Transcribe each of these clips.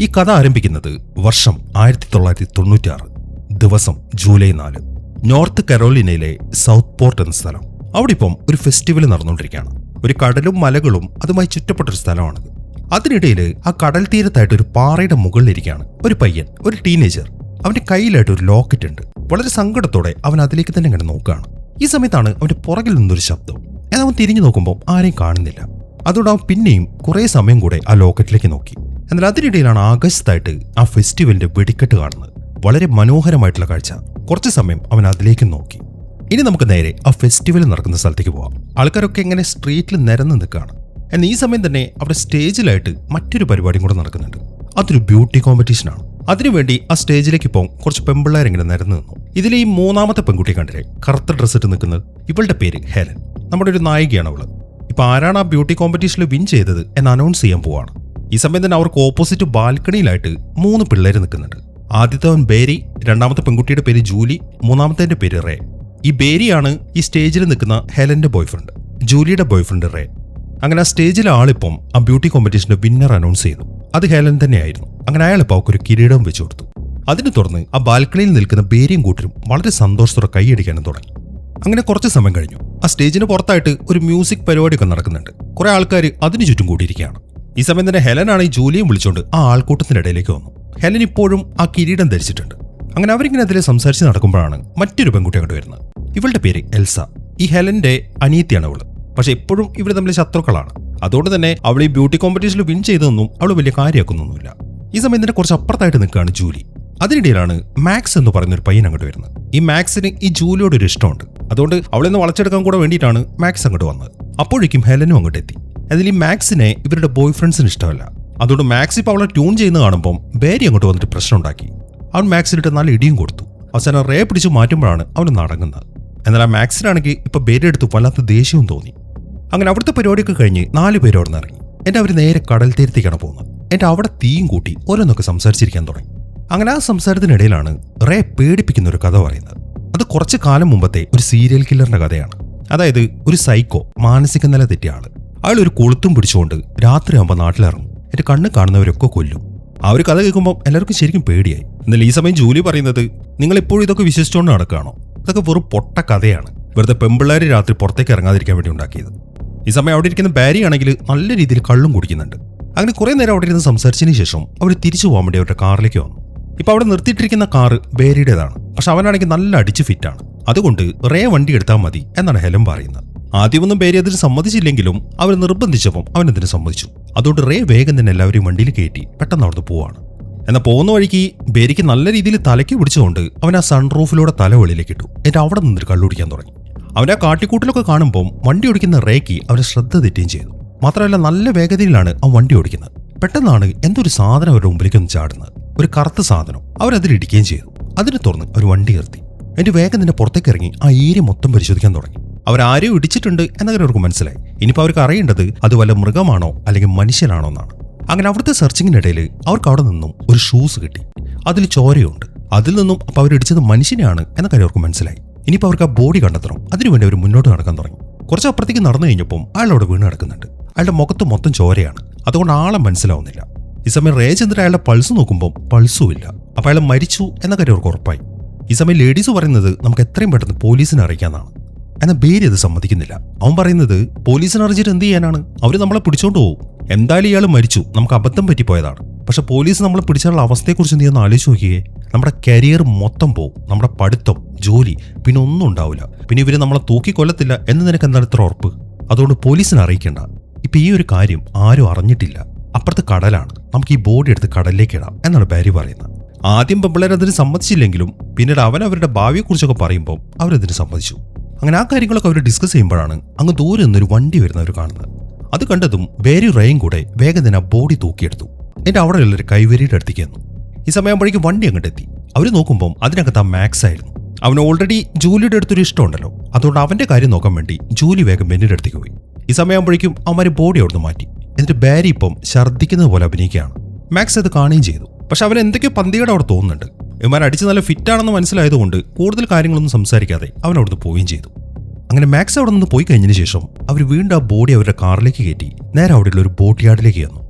ഈ കഥ ആരംഭിക്കുന്നത് വർഷം 1996, ദിവസം ജൂലൈ 4. നോർത്ത് കരോലിനയിലെ സൗത്ത് പോർട്ട് എന്ന സ്ഥലം. അവിടെ ഇപ്പം ഒരു ഫെസ്റ്റിവൽ നടന്നുകൊണ്ടിരിക്കുകയാണ്. ഒരു കടലും മലകളും അതുമായി ചുറ്റപ്പെട്ടൊരു സ്ഥലമാണത്. അതിനിടയിൽ ആ കടൽ തീരത്തായിട്ട് ഒരു പാറയുടെ മുകളിലിരിക്കുകയാണ് ഒരു പയ്യൻ, ഒരു ടീനേജർ. അവന്റെ കയ്യിലായിട്ട് ഒരു ലോക്കറ്റ് ഉണ്ട്. വളരെ സങ്കടത്തോടെ അവൻ അതിലേക്ക് തന്നെ ഇങ്ങനെ നോക്കുകയാണ്. ഈ സമയത്താണ് അവന്റെ പുറകിൽ നിന്നൊരു ശബ്ദം. എന്നാൽ അവൻ തിരിഞ്ഞു നോക്കുമ്പോൾ ആരെയും കാണുന്നില്ല. അതോടെ അവൻ പിന്നെയും കുറേ സമയം കൂടെ ആ ലോക്കറ്റിലേക്ക് നോക്കി. എന്നാൽ അതിനിടയിലാണ് ആകാശത്തായിട്ട് ആ ഫെസ്റ്റിവലിന്റെ വെടിക്കെട്ട് കാണുന്നത്. വളരെ മനോഹരമായിട്ടുള്ള കാഴ്ച. കുറച്ചു സമയം അവൻ അതിലേക്ക് നോക്കി. ഇനി നമുക്ക് നേരെ ആ ഫെസ്റ്റിവൽ നടക്കുന്ന സ്ഥലത്തേക്ക് പോവാം. ആൾക്കാരൊക്കെ ഇങ്ങനെ സ്ട്രീറ്റിൽ നിരന്ന് നിൽക്കുകയാണ്. എന്നാൽ ഈ സമയം തന്നെ അവിടെ സ്റ്റേജിലായിട്ട് മറ്റൊരു പരിപാടിയും കൂടെ നടക്കുന്നുണ്ട്. അതൊരു ബ്യൂട്ടി കോമ്പറ്റീഷനാണ്. അതിനുവേണ്ടി ആ സ്റ്റേജിലേക്ക് പോകാൻ കുറച്ച് പെമ്പിള്ളേരിങ്ങനെ നിരന്ന് നിന്നു. ഇതിലെ ഈ മൂന്നാമത്തെ പെൺകുട്ടിയെ കണ്ടില്ലേ, കറുത്ത ഡ്രസ്സ് ഇട്ട് നിൽക്കുന്നത്? ഇവളുടെ പേര് ഹെലൻ. നമ്മുടെ ഒരു നായികയാണ് അവള്. ഇപ്പൊ ആരാണ് ആ ബ്യൂട്ടി കോമ്പറ്റീഷനിൽ വിൻ ചെയ്തത് എന്ന് അനൗൺസ് ചെയ്യാൻ പോവാണ്. ഈ സമയം തന്നെ അവർക്ക് ഓപ്പോസിറ്റ് ബാൽക്കണിയിലായിട്ട് 3 പിള്ളേര് നിൽക്കുന്നുണ്ട്. ആദ്യത്തവൻ ബേരി, രണ്ടാമത്തെ പെൺകുട്ടിയുടെ പേര് ജൂലി, മൂന്നാമത്തെ പേര് റേ. ഈ ബേരിയാണ് ഈ സ്റ്റേജിൽ നിൽക്കുന്ന ഹെലന്റെ ബോയ്ഫ്രണ്ട്, ജൂലിയുടെ ബോയ്ഫ്രണ്ട് റേ. അങ്ങനെ ആ സ്റ്റേജിലെ ആളിപ്പം ആ ബ്യൂട്ടി കോമ്പറ്റീഷന്റെ വിന്നർ അനൗൺസ് ചെയ്തു. അത് ഹെലൻ തന്നെയായിരുന്നു. അങ്ങനെ അയാളിപ്പോൾ അവർക്ക് ഒരു കിരീടം വെച്ചു കൊടുത്തു. അതിനെ തുടർന്ന് ആ ബാൽക്കണിയിൽ നിൽക്കുന്ന ബേരിയും കൂട്ടരും വളരെ സന്തോഷത്തോടെ കൈയടിക്കാനും തുടങ്ങി. അങ്ങനെ കുറച്ച് സമയം കഴിഞ്ഞു. ആ സ്റ്റേജിന് പുറത്തായിട്ട് ഒരു മ്യൂസിക് പരിപാടിയൊക്കെ നടക്കുന്നുണ്ട്. കുറെ ആൾക്കാർ അതിനു ചുറ്റും കൂടിയിരിക്കുകയാണ്. ഈ സമയം തന്നെ ഹെലനാണ് ഈ ജൂലിയും വിളിച്ചുകൊണ്ട് ആ ആൾക്കൂട്ടത്തിന്റെ ഇടയിലേക്ക് വന്നു. ഹെലൻ ഇപ്പോഴും ആ കിരീടം ധരിച്ചിട്ടുണ്ട്. അങ്ങനെ അവരിങ്ങനെ അതിൽ സംസാരിച്ച് നടക്കുമ്പോഴാണ് മറ്റൊരു പെൺകുട്ടി അങ്ങോട്ട് വരുന്നത്. ഇവളുടെ പേര് എൽസ. ഈ ഹെലന്റെ അനിയത്തിയാണ് അവള്. പക്ഷെ എപ്പോഴും ഇവർ തമ്മിൽ ശത്രുക്കളാണ്. അതുകൊണ്ട് തന്നെ അവൾ ഈ ബ്യൂട്ടി കോമ്പറ്റീഷനിൽ വിൻ ചെയ്തൊന്നും അവൾ വലിയ കാര്യമാക്കുന്നൊന്നുമില്ല. ഈ സമയം തന്നെ കുറച്ച് അപ്പുറത്തായിട്ട് നിൽക്കുകയാണ് ജൂലി. അതിനിടയിലാണ് മാക്സ് എന്ന് പറയുന്ന ഒരു പയ്യൻ അങ്ങോട്ട് വരുന്നത്. ഈ മാക്സിന് ഈ ജൂലിയോട് ഒരു ഇഷ്ടമുണ്ട്. അതുകൊണ്ട് അവളെന്ന് വളച്ചെടുക്കാൻ കൂടെ വേണ്ടിയിട്ടാണ് മാക്സ് അങ്ങോട്ട് വന്നത്. അപ്പോഴേക്കും ഹെലനും അങ്ങോട്ട് എത്തി. അതിൽ ഈ മാക്സിനെ ഇവരുടെ ബോയ് ഫ്രണ്ട്സിന് ഇഷ്ടമല്ല. അതുകൊണ്ട് മാക്സ് ഇപ്പോൾ അവളെ ട്യൂൺ ചെയ്യുന്ന കാണുമ്പോൾ ബേരി അങ്ങോട്ട് വന്നിട്ട് പ്രശ്നം ഉണ്ടാക്കി. അവൻ മാക്സിനിട്ട് നല്ല ഇടിയും കൊടുത്തു. അവസാനം റേ പിടിച്ച് മാറ്റുമ്പോഴാണ് അവൻ നടങ്ങുന്നത്. എന്നാൽ ആ മാക്സിനാണെങ്കിൽ ഇപ്പൊ ബേരി എടുത്ത് വല്ലാത്ത ദേഷ്യവും തോന്നി. അങ്ങനെ അവിടുത്തെ പരിപാടിയൊക്കെ കഴിഞ്ഞ് 4 പേര് അവിടെ നിന്ന് ഇറങ്ങി. എന്റെ അവർ നേരെ കടൽ തീരത്തേക്കാണ് പോകുന്നത്. എന്റെ അവിടെ തീയും കൂട്ടി ഓരോന്നൊക്കെ സംസാരിച്ചിരിക്കാൻ തുടങ്ങി. അങ്ങനെ ആ സംസാരത്തിനിടയിലാണ് റേ പേടിപ്പിക്കുന്ന ഒരു കഥ പറയുന്നത്. അത് കുറച്ചു കാലം മുമ്പത്തെ ഒരു സീരിയൽ കില്ലറിന്റെ കഥയാണ്. അതായത് ഒരു സൈക്കോ, മാനസിക നില തെറ്റിയ ആള്. അയാൾ ഒരു കൊളുത്തും പിടിച്ചുകൊണ്ട് രാത്രിയാകുമ്പോൾ നാട്ടിലിറങ്ങും. എന്റെ കണ്ണ് കാണുന്നവരൊക്കെ കൊല്ലും. ആ ഒരു കഥ കേൾക്കുമ്പോൾ എല്ലാവർക്കും ശരിക്കും പേടിയായി. എന്നാൽ ഈ സമയം ജൂലി പറയുന്നത്, നിങ്ങൾ ഇപ്പോഴും ഇതൊക്കെ വിശ്വസിച്ചുകൊണ്ട് നടക്കുകയാണോ? ഇതൊക്കെ വെറും പൊട്ട കഥയാണ്. വെറുതെ പെമ്പിള്ളേര് രാത്രി പുറത്തേക്ക് ഇറങ്ങാതിരിക്കാൻ വേണ്ടി ഉണ്ടാക്കിയത്. ഈ സമയം അവിടെ ഇരിക്കുന്ന ബാരി ആണെങ്കിൽ നല്ല രീതിയിൽ കള്ളും കുടിക്കുന്നുണ്ട്. അങ്ങനെ കുറെ നേരം അവിടെ ഇരുന്ന് സംസാരിച്ചതിന് ശേഷം അവർ തിരിച്ചു പോകാൻ വേണ്ടി അവരുടെ കാറിലേക്ക് വന്നു. ഇപ്പൊ അവിടെ നിർത്തിയിട്ടിരിക്കുന്ന കാറ് ബേരിയുടേതാണ്. പക്ഷെ അവനാണെങ്കിൽ നല്ല അടിച്ച് ഫിറ്റാണ്. അതുകൊണ്ട് റേ വണ്ടി എടുത്താൽ മതി എന്നാണ് ഹെലൻ പറയുന്നത്. ആദ്യമൊന്നും ബേരി അതിന് സമ്മതിച്ചില്ലെങ്കിലും അവർ നിർബന്ധിച്ചപ്പം അവനതിന് സമ്മതിച്ചു. അതുകൊണ്ട് റേ വേഗം തന്നെ എല്ലാവരെയും വണ്ടിയിൽ കയറ്റി പെട്ടെന്ന് അവിടുന്ന് പോവാണ്. എന്നാൽ പോകുന്ന വഴിക്ക് ബേരിക്ക് നല്ല രീതിയിൽ തലയ്ക്ക് പിടിച്ചുകൊണ്ട് അവൻ ആ സൺറൂഫിലൂടെ തല വെളിയിലേക്ക് ഇട്ടു. എന്നിട്ട് അവിടെ നിന്നൊരു കള്ളുടിക്കാൻ തുടങ്ങി. അവനെ ആ കാട്ടിക്കൂട്ടിലൊക്കെ കാണുമ്പോൾ വണ്ടി ഓടിക്കുന്ന റേക്ക് അവരെ ശ്രദ്ധ തെറ്റുകയും ചെയ്തു. മാത്രമല്ല നല്ല വേഗതയിലാണ് ആ വണ്ടി ഓടിക്കുന്നത്. പെട്ടെന്നാണ് എന്തൊരു സാധനം അവരുടെ മുമ്പിലേക്ക് ഒന്ന് ചാടുന്നത്. ഒരു കറുത്ത സാധനം. അവരതിലിടിക്കുകയും ചെയ്തു. അതിനെ തുറന്ന് അവർ വണ്ടി നിർത്തി. എന്റെ വേഗം തന്നെ പുറത്തേക്ക് ഇറങ്ങി ആ ഏരിയ മൊത്തം പരിശോധിക്കാൻ തുടങ്ങി. അവരാരെയും ഇടിച്ചിട്ടുണ്ട് എന്നൊക്കെ അവർക്ക് മനസ്സിലായി. ഇനിയിപ്പോൾ അവർക്ക് അറിയേണ്ടത് അത് വല്ല മൃഗമാണോ അല്ലെങ്കിൽ മനുഷ്യനാണോ എന്നാണ്. അങ്ങനെ അവിടുത്തെ സെർച്ചിങ്ങിനിടയിൽ അവർക്ക് അവിടെ നിന്നും ഒരു ഷൂസ് കിട്ടി. അതിൽ ചോരയുണ്ട്. അതിൽ നിന്നും അപ്പോൾ അവരിടിച്ചത് മനുഷ്യനെയാണ് എന്ന കാര്യം അവർക്ക് മനസ്സിലായി. ഇനിയിപ്പോൾ അവർക്ക് ആ ബോഡി കണ്ടെത്തണം. അതിനുവേണ്ടി അവർ മുന്നോട്ട് നടക്കാൻ തുടങ്ങി. കുറച്ച് അപ്പുറത്തേക്ക് നടന്നു കഴിഞ്ഞപ്പം അയാൾ അവിടെ വീണ് കിടക്കുന്നുണ്ട്. അയാളുടെ മുഖത്ത് മൊത്തം ചോരയാണ്. അതുകൊണ്ട് ആളെ മനസ്സിലാവുന്നില്ല. ഈ സമയം റേചന്ദ്രൻ അയാളുടെ പൾസ് നോക്കുമ്പോൾ പൾസും ഇല്ല. അപ്പോൾ അയാൾ മരിച്ചു എന്ന കാര്യം അവർക്ക് ഉറപ്പായി. ഈ സമയം ലേഡീസ് പറയുന്നത് നമുക്ക് എത്രയും പെട്ടെന്ന് പോലീസിനെ അറിയിക്കാന്നാണ്. എന്നാൽ ബേരി അത് സമ്മതിക്കുന്നില്ല. അവൻ പറയുന്നത് പോലീസിനെ അറിയിച്ചിട്ട് എന്ത് ചെയ്യാനാണ്? അവർ നമ്മളെ പിടിച്ചോണ്ട് പോകും. എന്തായാലും ഇയാൾ മരിച്ചു, നമുക്ക് അബദ്ധം പറ്റിപ്പോയതാണ്. പക്ഷെ പോലീസ് നമ്മളെ പിടിച്ചാലുള്ള അവസ്ഥയെക്കുറിച്ച് നീ ഒന്ന് ആലോചിച്ച് നോക്കിയേ. നമ്മുടെ കരിയർ മൊത്തം പോവും. നമ്മുടെ പഠിത്തം, ജോലി, പിന്നെ ഒന്നും ഉണ്ടാവില്ല. പിന്നെ ഇവര് നമ്മളെ തൂക്കിക്കൊല്ലത്തില്ല എന്ന് നിനക്ക് എന്താണ് ഇത്ര ഉറപ്പ്? അതുകൊണ്ട് പോലീസിനെ അറിയിക്കേണ്ട. ഇപ്പൊ ഈ ഒരു കാര്യം ആരും അറിഞ്ഞിട്ടില്ല. അപ്പുറത്ത് കടലാണ്. നമുക്ക് ഈ ബോഡി എടുത്ത് കടലിലേക്ക് ഇടാം എന്നാണ് ബാരി പറയുന്നത്. ആദ്യം പെമ്പിള്ളേർ അതിന് സമ്മതിച്ചില്ലെങ്കിലും പിന്നീട് അവരുടെ ഭാവിയെക്കുറിച്ചൊക്കെ പറയുമ്പോൾ അവരതിന് സമ്മതിച്ചു. അങ്ങനെ ആ കാര്യങ്ങളൊക്കെ അവർ ഡിസ്കസ് ചെയ്യുമ്പോഴാണ് അങ്ങ് ദൂരെ നിന്നൊരു വണ്ടി വരുന്നവർ കാണുന്നത്. അത് കണ്ടതും ബേരി റേയും കൂടെ വേഗം തന്നെ ആ ബോഡി തൂക്കിയെടുത്തു. എന്നിട്ട് അവിടെ ഉള്ളൊരു കൈവരിയുടെ അടുത്തേക്ക് വന്നു. ഈ സമയമാകുമ്പോഴേക്കും വണ്ടി അങ്ങോട്ട് എത്തി. അവർ നോക്കുമ്പോൾ അതിനകത്ത് ആ മാക്സ് ആയിരുന്നു. അവന് ഓൾറെഡി ജൂലിയുടെ അടുത്തൊരു ഇഷ്ടമുണ്ടല്ലോ. അതുകൊണ്ട് അവന്റെ കാര്യം നോക്കാൻ വേണ്ടി ജൂലി വേഗം ബെന്നിയുടെ അടുത്തേക്ക് പോയി. ഈ സമയമാകുമ്പോഴേക്കും അവന്മാര് ബോഡി അവിടുന്ന് മാറ്റി. എന്നിട്ട് ബാരി ഇപ്പം ഛർദ്ദിക്കുന്നത് പോലെ അഭിനയിക്കുകയാണ്. മാക്സ് അത് കാണുകയും ചെയ്തു. പക്ഷെ അവൻ എന്തൊക്കെയോ പന്തികേട് അവിടെ തോന്നുന്നുണ്ട്. ഇവന്മാർ അടിച്ച് നല്ല ഫിറ്റാണെന്ന് മനസ്സിലായതുകൊണ്ട് കൂടുതൽ കാര്യങ്ങളൊന്നും സംസാരിക്കാതെ അവൻ അവിടുന്ന് പോവുകയും ചെയ്തു. അങ്ങനെ മാക്സ് അവിടെ നിന്ന് പോയി കഴിഞ്ഞതിന് ശേഷം അവർ വീണ്ടും ആ ബോഡി അവരുടെ കാറിലേക്ക് കയറ്റി നേരെ അവിടെയുള്ള ഒരു ബോട്ട് യാർഡിലേക്ക് ചെന്നു.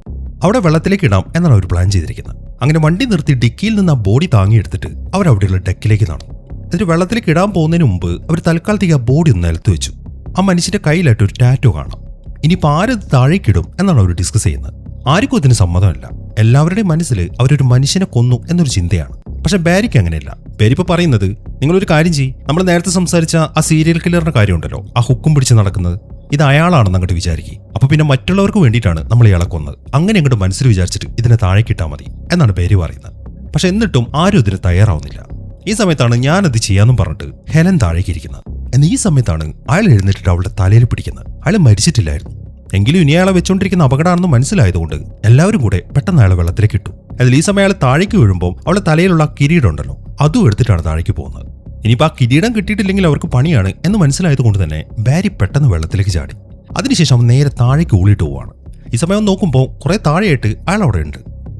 അവിടെ വെള്ളത്തിലേക്ക് ഇടാം എന്നാണ് അവർ പ്ലാൻ ചെയ്തിരിക്കുന്നത്. അങ്ങനെ വണ്ടി നിർത്തി ഡിക്കിയിൽ നിന്ന് ആ ബോഡി താങ്ങിയെടുത്തിട്ട് അവർ അവിടെയുള്ള ഡെക്കിലേക്ക് നടന്നു. എന്നിട്ട് വെള്ളത്തിലേക്ക് ഇടാൻ പോകുന്നതിന് മുമ്പ് അവർ തൽക്കാലത്തേക്ക് ആ ബോഡി ഒന്ന് നിലത്ത് വെച്ചു. ആ മനുഷ്യന്റെ കയ്യിലായിട്ട് ഒരു ടാറ്റോ കാണാം. ഇനിയിപ്പോൾ ആരത് താഴേക്കിടും എന്നാണ് അവർ ഡിസ്കസ് ചെയ്യുന്നത്. ആർക്കും ഇതിന് സമ്മതമല്ല. എല്ലാവരുടെയും മനസ്സിൽ അവരൊരു മനുഷ്യനെ കൊന്നു എന്നൊരു ചിന്തയാണ്. പക്ഷെ ബാരിക്ക് അങ്ങനെയല്ല. ബാരി ഇപ്പോൾ പറയുന്നത്, നിങ്ങളൊരു കാര്യം ചെയ്യും, നമ്മൾ നേരത്തെ സംസാരിച്ച ആ സീരിയൽ കില്ലറിന്റെ കാര്യമുണ്ടല്ലോ, ആ ഹുക്കും പിടിച്ച് നടക്കുന്നത്, ഇത് അയാളാണെന്ന് അങ്ങോട്ട് വിചാരിക്കും. അപ്പൊ പിന്നെ മറ്റുള്ളവർക്ക് വേണ്ടിയിട്ടാണ് നമ്മൾ ഇയാളെ കൊന്നത്, അങ്ങനെ അങ്ങോട്ട് മനസ്സിൽ വിചാരിച്ചിട്ട് ഇതിനെ താഴേക്കിട്ടാൽ മതി എന്നാണ് ബാരി പറയുന്നത്. പക്ഷെ എന്നിട്ടും ആരും ഇതിന് തയ്യാറാവുന്നില്ല. ഈ സമയത്താണ് ഞാനത് ചെയ്യാമെന്നും പറഞ്ഞിട്ട് ഹെലൻ താഴേക്കിരിക്കുന്നത്. എന്നാൽ ഈ സമയത്താണ് അയാൾ എഴുന്നേറ്റിട്ട് അവളുടെ തലയിൽ പിടിക്കുന്നത്. അയാൾ മരിച്ചിട്ടില്ലായിരുന്നു. എങ്കിലും ഇനി അയാളെ വെച്ചുകൊണ്ടിരിക്കുന്ന അപകടമാണെന്ന് മനസ്സിലായതുകൊണ്ട് എല്ലാവരും കൂടെ പെട്ടെന്ന് അയാളെ വെള്ളത്തിലേക്ക് ഇട്ടു. അതിൽ ഈ സമയം അയാൾ താഴേക്ക് വീഴുമ്പോൾ അവളുടെ തലയിലുള്ള കിരീടം ഉണ്ടല്ലോ, അതും എടുത്തിട്ടാണ് താഴേക്ക് പോകുന്നത്. ഇനിയിപ്പോൾ ആ കിരീടം കിട്ടിയിട്ടില്ലെങ്കിൽ അവർക്ക് പണിയാണ് എന്ന് മനസ്സിലായതുകൊണ്ട് തന്നെ ബാരി പെട്ടെന്ന് വെള്ളത്തിലേക്ക് ചാടി. അതിനുശേഷം അവൻ നേരെ താഴേക്ക് ഊളിയിട്ട് പോവാണ്. ഈ സമയം നോക്കുമ്പോൾ കുറെ താഴെയായിട്ട് അയാൾ അവിടെ ഉണ്ട്.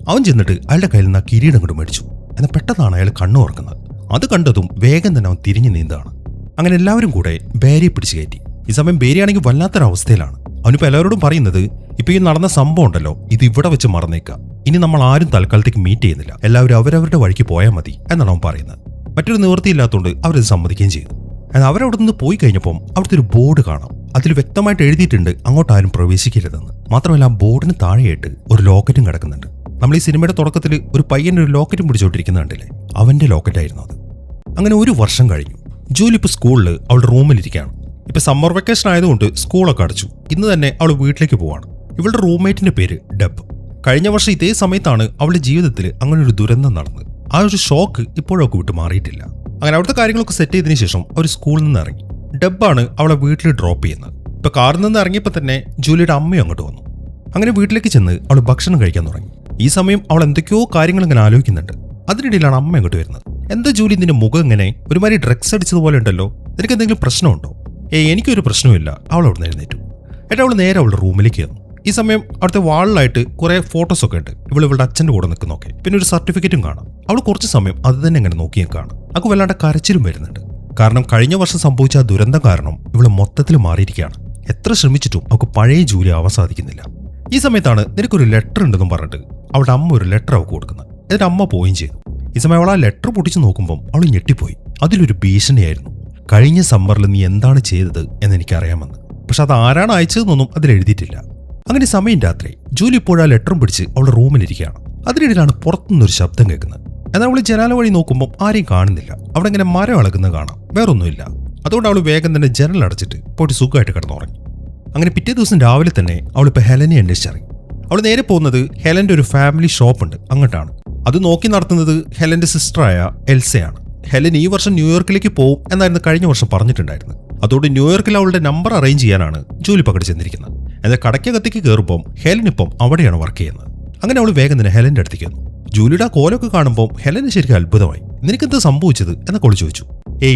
അവൻ ചെന്നിട്ട് അയാളുടെ കയ്യിൽ നിന്ന് ആ കിരീടം കൊണ്ട് മേടിച്ചു. എന്നാൽ പെട്ടെന്നാണ് അയാൾ കണ്ണു തുറക്കുന്നത്. അത് കണ്ടതും വേഗം തന്നെ അവൻ തിരിഞ്ഞു നീന്താണ്. അങ്ങനെ എല്ലാവരും കൂടെ ബാരിയെ പിടിച്ചു കയറ്റി. ഈ സമയം ബാരിയാണെങ്കിൽ വല്ലാത്തൊരവസ്ഥയിലാണ്. അവനിപ്പോൾ എല്ലാവരോടും പറയുന്നത്, ഇപ്പൊ ഈ നടന്ന സംഭവം ഉണ്ടല്ലോ, ഇത് ഇവിടെ വെച്ച് മറന്നേക്കാം. ഇനി നമ്മൾ ആരും തൽക്കാലത്തേക്ക് മീറ്റ് ചെയ്യുന്നില്ല, എല്ലാവരും അവരവരുടെ വഴിക്ക് പോയാൽ മതി എന്നാണ് അവൻ പറയുന്നത്. മറ്റൊരു നിവൃത്തിയില്ലാത്തതുകൊണ്ട് അവരത് സമ്മതിക്കുകയും ചെയ്തു. എന്നാൽ അവരവിടെ നിന്ന് പോയി കഴിഞ്ഞപ്പോൾ അവിടുത്തെ ഒരു ബോർഡ് കാണാം. അതിൽ വ്യക്തമായിട്ട് എഴുതിയിട്ടുണ്ട് അങ്ങോട്ട് ആരും പ്രവേശിക്കരുതെന്ന്. മാത്രമല്ല ആ ബോർഡിന് താഴെയായിട്ട് ഒരു ലോക്കറ്റും കിടക്കുന്നുണ്ട്. നമ്മൾ ഈ സിനിമയുടെ തുടക്കത്തിൽ ഒരു പയ്യൻ്റെ ഒരു ലോക്കറ്റും പിടിച്ചോണ്ടിരിക്കുന്നുണ്ടല്ലേ, അവന്റെ ലോക്കറ്റായിരുന്നു അത്. അങ്ങനെ ഒരു വർഷം കഴിഞ്ഞു. ജൂലി ഇപ്പോൾ സ്കൂളിൽ അവളുടെ റൂമിലിരിക്കുകയാണ്. ഇപ്പൊ സമ്മർ വെക്കേഷൻ ആയതുകൊണ്ട് സ്കൂളൊക്കെ അടച്ചു. ഇന്ന് തന്നെ അവൾ വീട്ടിലേക്ക് പോവാണ്. ഇവളുടെ റൂംമേറ്റിന്റെ പേര് ഡെബ്. കഴിഞ്ഞ വർഷം ഇതേ സമയത്താണ് അവളുടെ ജീവിതത്തിൽ അങ്ങനെ ഒരു ദുരന്തം നടന്നത്. ആ ഒരു ഷോക്ക് ഇപ്പോഴൊക്കെ വിട്ട് മാറിയിട്ടില്ല. അങ്ങനെ അവിടുത്തെ കാര്യങ്ങളൊക്കെ സെറ്റ് ചെയ്തതിനു ശേഷം അവർ സ്കൂളിൽ നിന്ന് ഇറങ്ങി. ഡെബാണ് അവളെ വീട്ടിൽ ഡ്രോപ്പ് ചെയ്യുന്നത്. ഇപ്പൊ കാറിൽ നിന്ന് ഇറങ്ങിയപ്പോൾ തന്നെ ജൂലിയുടെ അമ്മയും അങ്ങോട്ട് വന്നു. അങ്ങനെ വീട്ടിലേക്ക് ചെന്ന് അവൾ ഭക്ഷണം കഴിക്കാൻ തുടങ്ങി. ഈ സമയം അവൾ എന്തൊക്കെയോ കാര്യങ്ങൾ ഇങ്ങനെ ആലോചിക്കുന്നുണ്ട്. അതിനിടയിലാണ് അമ്മ അങ്ങോട്ട് വരുന്നത്. എന്താ ജൂലി, നിന്റെ മുഖം ഇങ്ങനെ ഒരുമാതിരി ഡ്രഗ്സ് അടിച്ചതുപോലെ ഉണ്ടല്ലോ, നിനക്ക് എന്തെങ്കിലും പ്രശ്നമുണ്ടോ? എനിക്കൊരു പ്രശ്നമില്ല. അവൾ അവിടെ നിന്ന് എഴുന്നേറ്റു. എന്നിട്ട് അവൾ നേരെ അവളുടെ റൂമിലേക്ക് വന്നു. ഈ സമയം അവിടുത്തെ വാളിലായിട്ട് കുറെ ഫോട്ടോസൊക്കെ ഉണ്ട്. ഇവളുടെ അച്ഛൻ്റെ കൂടെ നിൽക്കുന്നൊക്കെ. പിന്നെ ഒരു സർട്ടിഫിക്കറ്റും കാണാം. അവൾ കുറച്ച് സമയം അത് തന്നെ ഇങ്ങനെ നോക്കിയും കാണാം. അവൾക്ക് വല്ലാണ്ട് കരച്ചിലും വരുന്നുണ്ട്. കാരണം കഴിഞ്ഞ വർഷം സംഭവിച്ച ആ ദുരന്തം കാരണം ഇവള് മൊത്തത്തിൽ മാറിയിരിക്കുകയാണ്. എത്ര ശ്രമിച്ചിട്ടും അവൾക്ക് പഴയ ജൂലി ആവാൻ സാധിക്കുന്നില്ല. ഈ സമയത്താണ് നിനക്കൊരു ലെറ്റർ ഉണ്ടെന്നും പറഞ്ഞിട്ട് അവളുടെ അമ്മ ഒരു ലെറ്റർ അവൾക്ക് കൊടുക്കുന്നത്. എന്നിട്ട് അമ്മ പോവുകയും ചെയ്തു. ഈ സമയം അവൾ ആ ലെറ്റർ പൊട്ടിച്ച് നോക്കുമ്പോൾ അവൾ ഞെട്ടിപ്പോയി. അതിലൊരു ഭീഷണിയായിരുന്നു. കഴിഞ്ഞ സമ്മറിൽ നീ എന്താണ് ചെയ്തത് എന്ന് എനിക്കറിയാമെന്ന്. പക്ഷെ അത് ആരാണ് അയച്ചതെന്നൊന്നും അതിൽ എഴുതിയിട്ടില്ല. അങ്ങനെ സമയം രാത്രി ജൂലി ഇപ്പോഴും ആ ലെറ്ററും പിടിച്ച് അവളുടെ റൂമിലിരിക്കുകയാണ്. അതിനിടയിലാണ് പുറത്തുനിന്നൊരു ശബ്ദം കേൾക്കുന്നത്. എന്നാൽ അവൾ ജനാല വഴി നോക്കുമ്പോൾ ആരെയും കാണുന്നില്ല. അവിടെ ഇങ്ങനെ മരം ഇളകുന്നത് കാണാം, വേറൊന്നുമില്ല. അതുകൊണ്ട് അവൾ വേഗം തന്നെ ജനൽ അടച്ചിട്ട് പോയിട്ട് സുഖമായിട്ട് കിടന്നുറങ്ങി. അങ്ങനെ പിറ്റേ ദിവസം രാവിലെ തന്നെ അവളിപ്പോൾ ഹെലനെ അന്വേഷിച്ചറിയും. അവൾ നേരെ പോകുന്നത് ഹെലന്റെ ഒരു ഫാമിലി ഷോപ്പുണ്ട്, അങ്ങോട്ടാണ്. അത് നോക്കി നടത്തുന്നത് ഹെലന്റെ സിസ്റ്ററായ എൽസയാണ്. ഹെലൻ ഈ വർഷം ന്യൂയോർക്കിലേക്ക് പോകും എന്നായിരുന്നു കഴിഞ്ഞ വർഷം പറഞ്ഞിട്ടുണ്ടായിരുന്നത്. അതുകൊണ്ട് ന്യൂയോർക്കിൽ അവളുടെ നമ്പർ അറേഞ്ച് ചെയ്യാനാണ് ജൂലി പകടി ചെന്നിരിക്കുന്നത്. എന്നാൽ കടയ്ക്കകത്തേക്ക് കയറുമ്പോൾ ഹെലനിപ്പം അവിടെയാണ് വർക്ക് ചെയ്യുന്നത്. അങ്ങനെ അവൾ വേഗം തന്നെ ഹെലന്റെ അടുത്തേക്ക് വന്നു. ജൂലിയുടെ ആ കോലൊക്കെ കാണുമ്പോൾ ഹെലന് ശരിക്കും അത്ഭുതമായി. നിനക്കെന്താ സംഭവിച്ചത് എന്നൊക്കെ അവൾ ചോദിച്ചു.